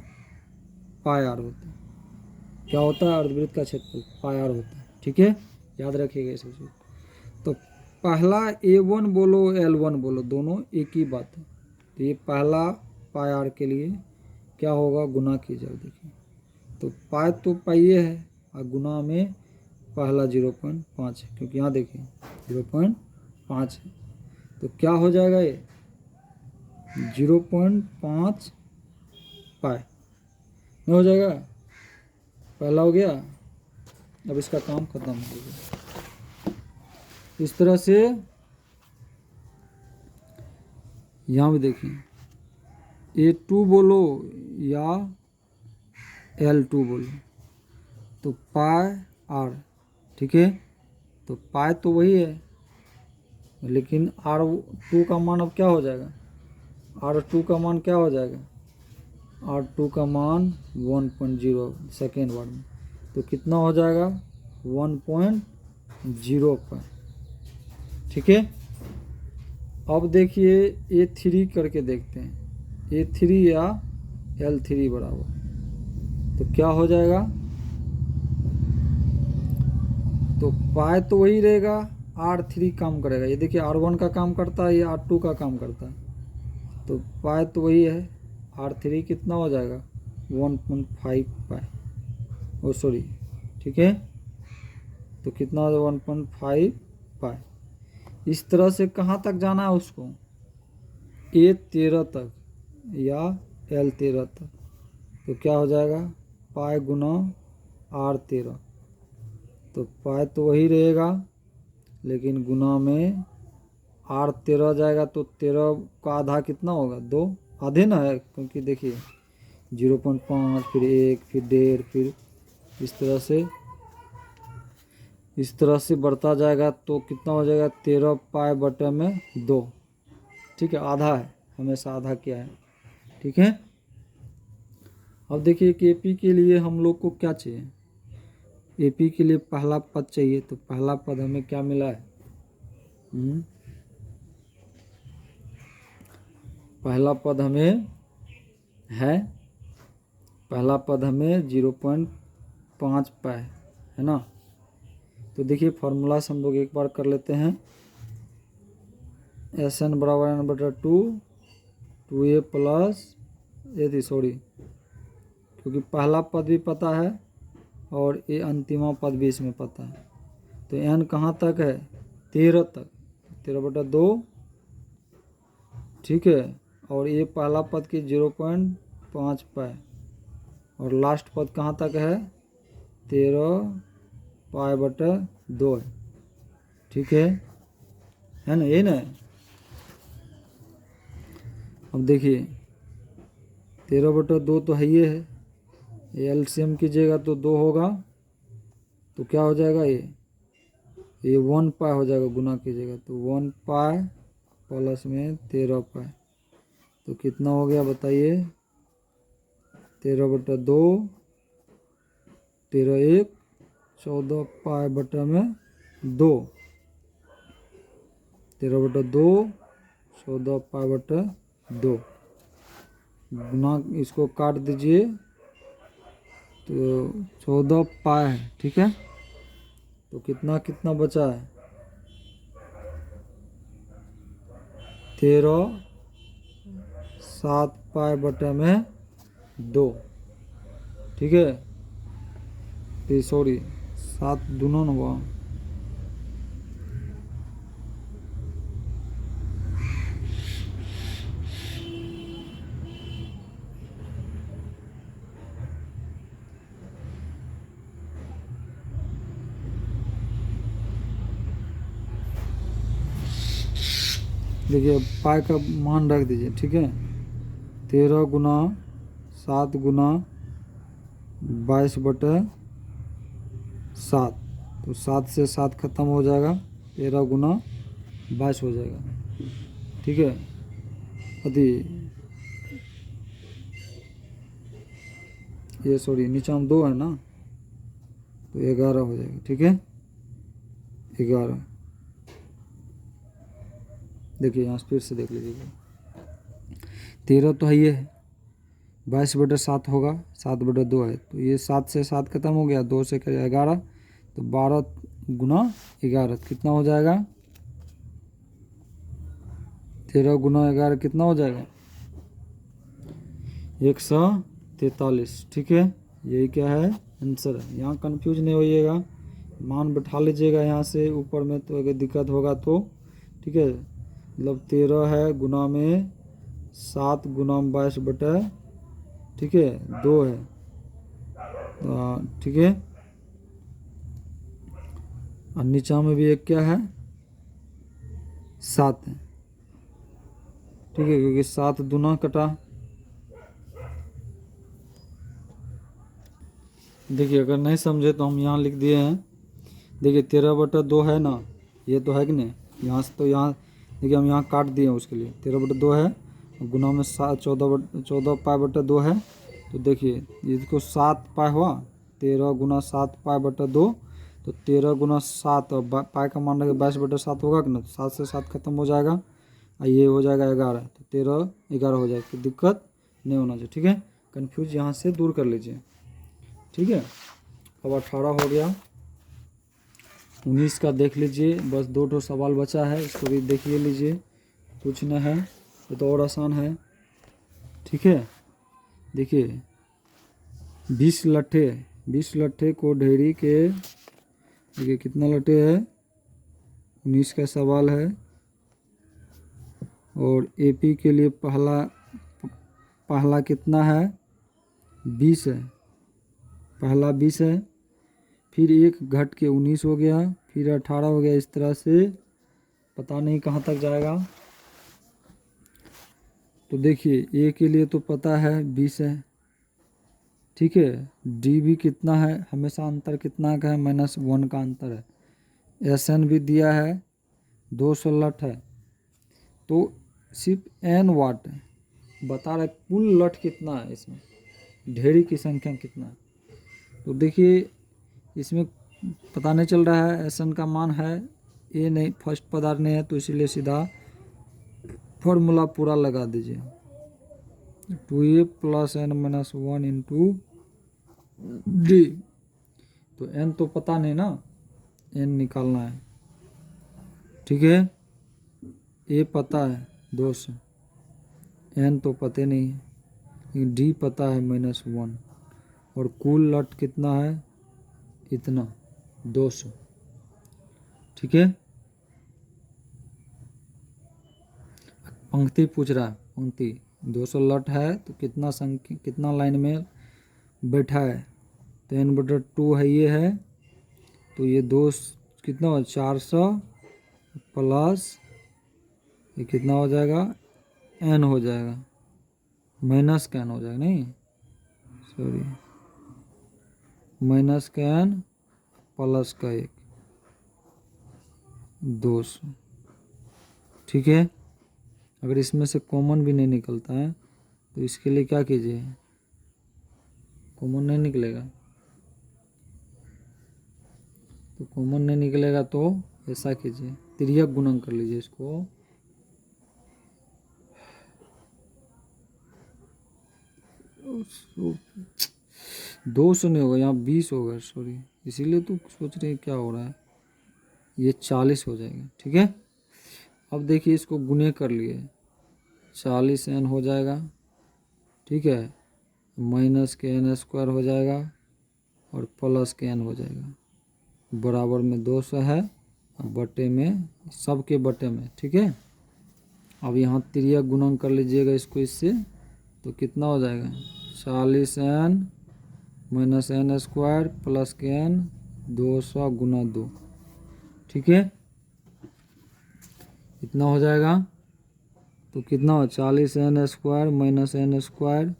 पाई r होता है, क्या होता है अर्धवृत्त का क्षेत्रफल पाई r होता है, ठीक है, याद रखिएगा इस चीज। तो पहला A1 बोलो L1 बोलो दोनों एक ही बात है, तो ये पहला पाई r के लिए क्या होगा गुना कीजिए। देखिए तो पाई तो पाइए है और गुना में पहला 0.5 है, क्योंकि यहाँ देखिए 0.5 है, तो क्या हो जाएगा ये 0.5 पाई नहीं हो जाएगा, पहला हो गया, अब इसका काम खत्म हो गया। इस तरह से यहाँ भी देखिए A2 बोलो या L2 बोलो तो पाई r, ठीक है, तो पाई तो वही है, लेकिन R2 का मान अब क्या हो जाएगा, R2 का मान क्या हो जाएगा, R2 का मान 1.0 सेकेंड वर्ड में, तो कितना हो जाएगा 1.0 पर, ठीक है। अब देखिए A3 करके देखते हैं, A3 या L3 बराबर, तो क्या हो जाएगा, तो पाई तो वही रहेगा, R3 काम करेगा, ये देखिए R1 का काम करता है, ये R2 का काम करता है, तो पाई तो वही है, R3 कितना हो जाएगा 1.5 पाई, ओ सॉरी, ठीक है, तो कितना हो जाएगा 1.5 पाई। इस तरह से कहाँ तक जाना है उसको, A13 तक या L13 तक, तो क्या हो जाएगा पाई गुना R13, तो पाई तो वही रहेगा, लेकिन गुना में R13 जाएगा, तो 13 का आधा कितना होगा 2 आधे ना है, क्योंकि देखिए 0.5 फिर 1 फिर 1.5 फिर इस तरह से बढ़ता जाएगा, तो कितना हो जाएगा 13 पाई बटे में 2, ठीक है, आधा है, हमेशा आधा क्या है, ठीक है। अब देखिए कि AP के लिए हम लोग को क्या चाहिए, AP के लिए पहला पद चाहिए, तो पहला पद हमें क्या मिला है पहला पद हमें है, पहला पद हमें 0.5 पाए है ना। तो देखिए फॉर्मूला से हम लोग एक बार कर लेते हैं। एस एन बराबर एन बटा 2a प्लस सॉरी, क्योंकि पहला पद भी पता है और ये अंतिमा पद भी इसमें पता है। तो एन कहाँ तक है, 13 तक, 13/2, ठीक है। और ये पहला पद की 0.5 पाए और लास्ट पद कहाँ तक है, 13π/2 है, ठीक है ना, ये ना। अब देखिए 13/2 तो है ही है, ये एलसीएम कीजिएगा तो 2 होगा, तो क्या हो जाएगा, ये 1 पाई हो जाएगा, गुना कीजिएगा तो 1 पाई प्लस में 13 पाई, तो कितना हो गया बताइए, 13/2, 13 1 14 π/2, 13/2 14 π/2 गुना, इसको काट दीजिए तो 14 पाई है, ठीक है। तो कितना कितना बचा है, 13 7 π/2, ठीक है। तो सॉरी 7 दूना न हुआ, देखिए पाई का मान रख दीजिए, ठीक है। 13 गुना 7 गुना 22/7, तो 7 से 7 खत्म हो जाएगा, 13 गुना 22 हो जाएगा, ठीक है। अति ये सॉरी नीचे में 2 है ना, तो 11 हो जाएगा, ठीक है, 11। देखिए यहाँ फिर से देख लीजिएगा, 13 तो है ये है, 22/7 होगा, 7/2 है, तो ये 7 से 7 खत्म हो गया, 2 से 11, तो 12 गुना 11 कितना हो जाएगा, 13 गुना 11 कितना हो जाएगा, 143, ठीक है। यही क्या है, आंसर है। यहाँ कंफ्यूज नहीं होइएगा, मान बैठा लीजिएगा यहाँ से ऊपर में, तो अगर दिक्कत होगा तो, ठीक है। मतलब 13 है गुना में 7 गुना में 22, ठीक है, 2 है, ठीक है। और नीचा में भी एक क्या है, 7 है, ठीक है, क्योंकि 7 दूना कटा। देखिए अगर नहीं समझे तो हम यहाँ लिख दिए हैं, देखिए 13/2 है ना, ये तो है कि नहीं, यहाँ से तो यहाँ देखिए हम यहाँ काट दिए उसके लिए, 13/2 है, गुना में 14 π/2 है, तो देखिए इसको 7 पाई हुआ, 13 गुना 7 π/2, तो 13 गुना 7 और पाई का मान रखें 22/7 होगा कि ना, तो 7 से 7 खत्म हो जाएगा और ये हो जाएगा 11, तो 13 11 हो जाएगा, तो दिक्कत नहीं होना चाहिए, ठीक है। कन्फ्यूज यहाँ से दूर कर लीजिए, ठीक है। अब 18 हो गया, 19 का देख लीजिए, बस 2 सवाल बचा है, इसको भी देख लीजिए, कुछ न है, ये तो और आसान है, ठीक है। देखिए 20 लट्ठे को ढेरी के, देखिए कितना लट्ठे है, 19 का सवाल है, और एपी के लिए पहला कितना है, 20 है, पहला 20 है, फिर एक घट के 19 हो गया, फिर 18 हो गया, इस तरह से पता नहीं कहाँ तक जाएगा। तो देखिए ए के लिए तो पता है 20 है, ठीक है। डी भी कितना है, हमेशा अंतर कितना का है, -1 का अंतर है। एस एन भी दिया है 200 लठ है, तो सिर्फ एन वाट है, बता रहा है कुल लठ कितना है, इसमें ढेरी की संख्या कितना है। तो देखिए इसमें पता नहीं चल रहा है, एस एन का मान है ए नहीं, फर्स्ट पदार्थ नहीं है, तो इसीलिए सीधा फॉर्मूला पूरा लगा दीजिए। 2a plus n minus 1 into D. तो n तो पता नहीं ना, n निकालना है, ठीक है। a पता है 200, n तो पते नहीं है, लेकिन d पता है -1, और कुल लट कितना है, इतना 200, ठीक है। पंक्ति पूछ रहा है, पंक्ति 200 लट है तो कितना संख्या, कितना लाइन में बैठा है, तो n/2 है, ये है, तो ये कितना हो, 400 प्लस ये कितना हो जाएगा, n हो जाएगा, माइनस का n हो जाएगा, नहीं सॉरी, माइनस का n प्लस का 1, 200, ठीक है। अगर इसमें से कॉमन भी नहीं निकलता है तो इसके लिए क्या कीजिए, कॉमन नहीं निकलेगा, तो कॉमन नहीं निकलेगा तो ऐसा कीजिए, तिर्यक गुणन कर लीजिए इसको, दो सौ नहीं होगा, यहाँ 20 होगा, सॉरी, इसीलिए तो सोच रहे हैं क्या हो रहा है, ये 40 हो जाएगा, ठीक है। अब देखिए इसको गुने कर लिए, 40 n हो जाएगा, ठीक है, माइनस के n² हो जाएगा और प्लस के n हो जाएगा, बराबर में 200 है, बटे में, सबके बटे में, ठीक है। अब यहाँ तिर्यक गुणन कर लीजिएगा इसको इससे, तो कितना हो जाएगा, 40n माइनस n² प्लस के n, 200 गुना 2, ठीक है, इतना हो जाएगा। तो कितना हो, 40n² minus n²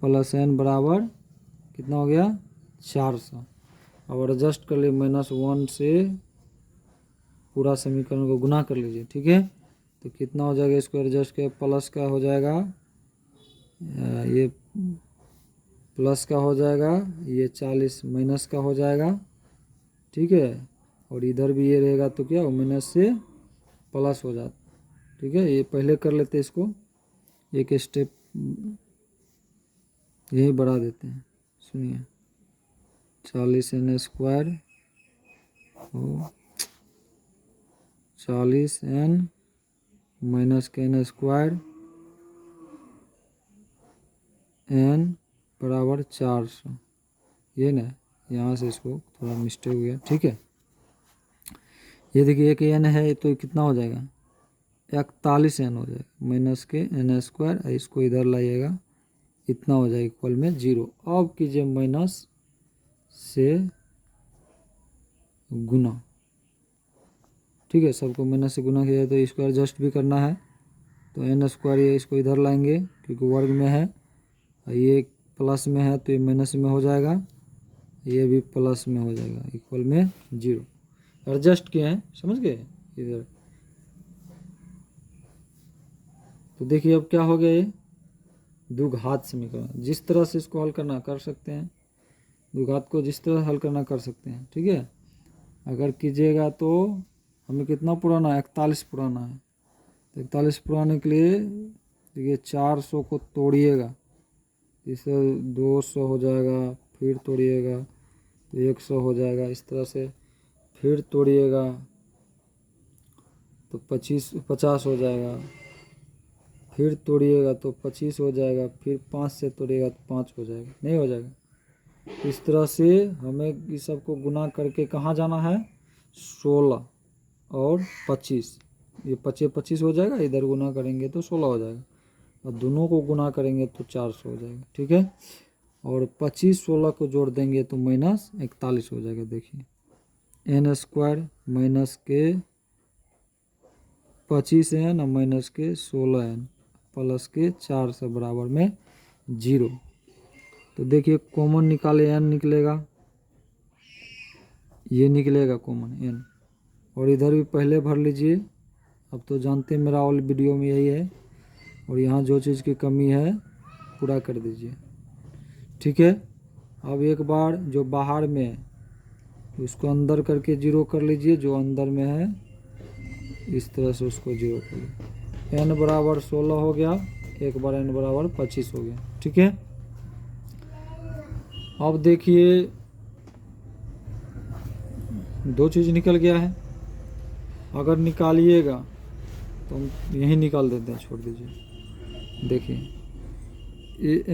plus n बराबर कितना हो गया, 400। अब एडजस्ट कर लिए, -1 से पूरा समीकरण को गुना कर लीजिए, ठीक है। तो कितना हो जाएगा, इसको एडजस्ट के प्लस का हो जाएगा, ये प्लस का हो जाएगा, ये 40 माइनस का हो जाएगा, ठीक है, और इधर भी ये रहेगा तो क्या हो, माइनस से प्लस हो जाता, ठीक है। ये पहले कर लेते हैं इसको, एक स्टेप यही बढ़ा देते हैं, सुनिए, 40n² हो 40n माइनस के n² n बराबर 400, ये ना, यहाँ से इसको थोड़ा मिस्टेक हो गया, ठीक है। ये देखिए एक n है तो कितना हो जाएगा, 41n हो जाएगा, माइनस के n², इसको इधर लाइएगा, इतना हो जाएगा इक्वल में 0। अब कीजिए माइनस से गुना, ठीक है, सबको माइनस से गुना किया तो इसको एडजस्ट भी करना है, तो n² ये इसको इधर लाएंगे क्योंकि वर्ग में है, ये प्लस में है तो ये माइनस में हो जाएगा, ये भी प्लस में हो जाएगा, इक्वल में 0, एडजस्ट किए हैं, समझ गए इधर। तो देखिए अब क्या हो गया, ये द्विघात समीकरण, जिस तरह से इसको हल करना कर सकते हैं, द्विघात को जिस तरह हल करना कर सकते हैं, ठीक है। अगर कीजिएगा तो हमें कितना पुराना है, 41 पुराना है, तो 41 पुराने के लिए देखिए 400 को तोड़िएगा, इससे 200 हो जाएगा, फिर तोड़िएगा तो 100 हो जाएगा, इस तरह से फिर तोड़िएगा तो 50 हो जाएगा, फिर तोड़िएगा तो 25 हो जाएगा, फिर 5 से तोड़िएगा तो 5 हो जाएगा, नहीं हो जाएगा। इस तरह से हमें इस सबको गुना करके कहाँ जाना है, 16 और 25, ये 25 हो जाएगा, इधर गुना करेंगे तो 16 हो जाएगा, और दोनों को गुना करेंगे तो 400 हो जाएगा, ठीक है। और 25-16 को जोड़ देंगे तो -41 हो जाएगा, देखिए n² माइनस के 25n और माइनस के 16n प्लस के 400 बराबर में 0। तो देखिए कॉमन निकाले, n निकलेगा, ये निकलेगा कॉमन n, और इधर भी पहले भर लीजिए, अब तो जानते हैं मेरा ऑल वीडियो में यही है, और यहाँ जो चीज़ की कमी है पूरा कर दीजिए, ठीक है। अब एक बार जो बाहर में है उसको अंदर करके 0 कर लीजिए, जो अंदर में है इस तरह से उसको 0 कर लीजिए, n बराबर 16 हो गया, एक बार n बराबर 25 हो गया। ठीक है, अब देखिए दो चीज़ निकल गया है। अगर निकालिएगा तो हम यहीं निकाल देते हैं, छोड़ दीजिए। देखिए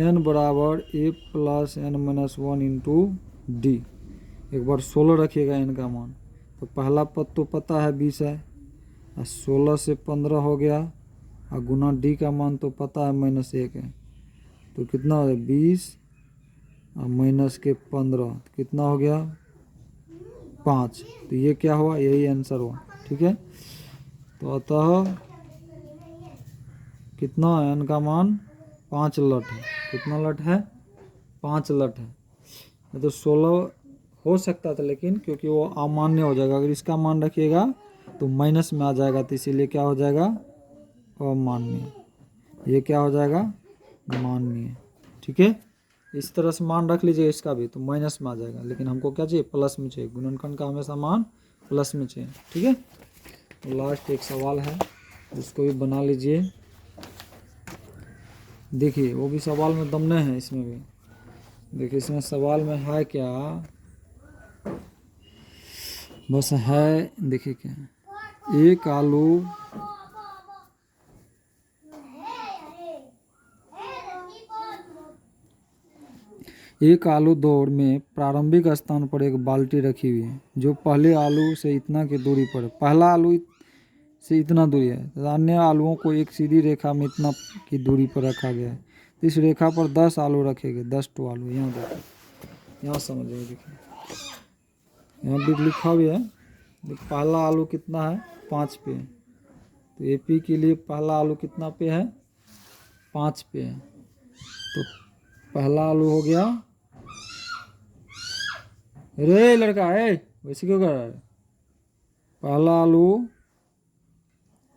n बराबर a plus n minus 1 into D. एक बार 16 रखिएगा n का मान, तो पहला पद तो पता है 20 है, और 16 से 15 हो गया, और गुना d का मान तो पता है -1 है। तो कितना हो गया 20 और माइनस के 15, तो कितना हो गया 5। तो ये क्या हुआ, यही आंसर हुआ। ठीक है, तो अतः कितना है n का मान 5 लट है। कितना लट है, 5 लट है। ये तो 16 हो सकता था, लेकिन क्योंकि वो अमान्य हो जाएगा, अगर इसका मान रखिएगा तो माइनस में आ जाएगा, तो इसीलिए क्या हो जाएगा अमान्य। ये क्या हो जाएगा मान्य। ठीक है, इस तरह से मान रख लीजिए इसका भी, तो माइनस में आ जाएगा, लेकिन हमको क्या चाहिए प्लस में चाहिए। गुणनखंड का हमेशा मान प्लस में चाहिए। ठीक है, तो लास्ट एक सवाल है, उसको भी बना लीजिए। देखिए वो भी सवाल में दम नहीं है, इसमें भी देखिए, इसमें सवाल में है क्या, बस है, देखिए क्या है। एक आलू दौड़ में प्रारंभिक स्थान पर एक बाल्टी रखी हुई है, जो पहले आलू से इतना की दूरी पर है। पहला आलू से इतना दूरी है, तो अन्य आलूओं को एक सीधी रेखा में इतना की दूरी पर रखा गया है। तो इस रेखा पर 10 आलू रखे गए, 10 टू आलू। यहाँ देखिए, यहाँ समझिए, देखिए यहाँ भी लिखा भी है। पहला आलू कितना है 5 पे है, तो एपी के लिए पहला आलू कितना पे है 5 पे है। तो पहला आलू हो गया, रे लड़का है वैसे क्यों कर रहा है। पहला आलू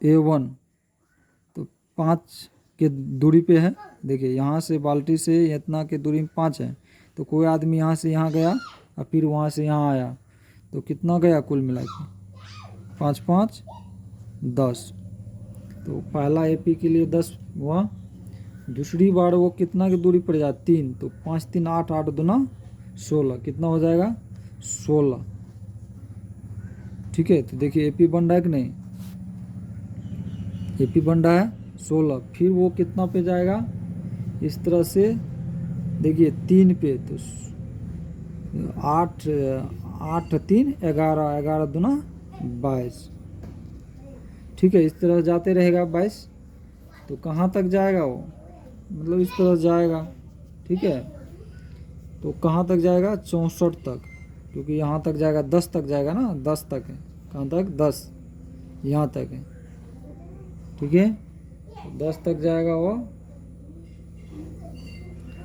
A1, तो 5 के दूरी पे है। देखिए यहाँ से बाल्टी से इतना के दूरी में 5 है, तो कोई आदमी यहाँ से यहाँ गया और फिर वहाँ से यहाँ आया, तो कितना गया कुल मिला के 5 5 10। तो पहला एपी के लिए 10 हुआ। दूसरी बार वो कितना की दूरी पड़ जाए 3, तो 5 3 8 8 दूना 16, कितना हो जाएगा 16। ठीक है, तो देखिए एपी बन रहा है कि नहीं, एपी बन रहा है 16। फिर वो कितना पे जाएगा इस तरह से, देखिए 3 पे, तो 8 8 3 11 11 दूना 22। ठीक है, इस तरह जाते रहेगा 22, तो कहाँ तक जाएगा वो, मतलब इस तरह जाएगा। ठीक है, तो कहाँ तक जाएगा 64 तक, क्योंकि यहाँ तक जाएगा 10 तक जाएगा ना, 10 तक है। कहाँ तक 10, यहाँ तक है। ठीक है, तो 10 तक जाएगा वो,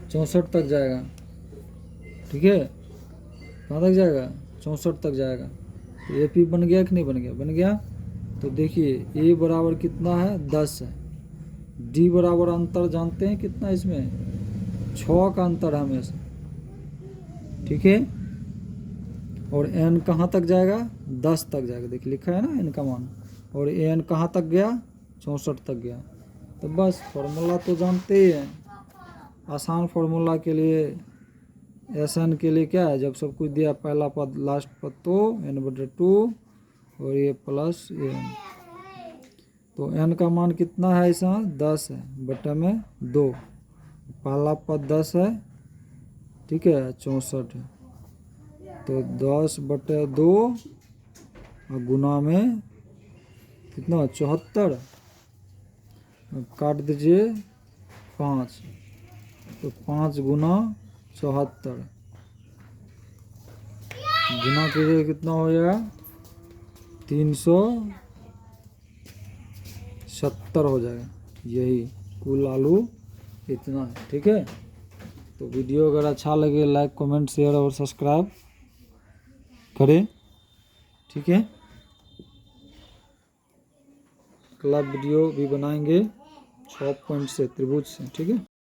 64 तक जाएगा। ठीक है, कहाँ तक जाएगा 64 तक जाएगा। तो एपी बन गया कि नहीं बन गया, बन गया। तो देखिए ए बराबर कितना है 10 है, डी बराबर अंतर जानते हैं कितना, इसमें 6 का अंतर है हमेशा। ठीक है, और एन कहाँ तक जाएगा 10 तक जाएगा, देखिए लिखा है ना एन का मान, और एन कहाँ तक गया 64 तक गया। तो बस फॉर्मूला तो जानते ही हैं, आसान फॉर्मूला के लिए एस एन के लिए क्या है, जब सब कुछ दिया पहला पद लास्ट पद तो n/2 और ये प्लस एन। तो n का मान कितना है, ऐसा 10 है, बटे में 2, पहला पद 10 है। ठीक है, 64 है, तो 10/2 और गुना में कितना 74, काट दीजिए 5, तो 5 गुना 74 गुना कीजिए, कितना हो जाएगा 370 हो जाएगा। यही कुल आलू इतना है। ठीक है, तो वीडियो अगर अच्छा लगे लाइक कमेंट शेयर और सब्सक्राइब करें। ठीक है, अगला वीडियो भी बनाएंगे 6 पॉइंट से, त्रिभुज से। ठीक है।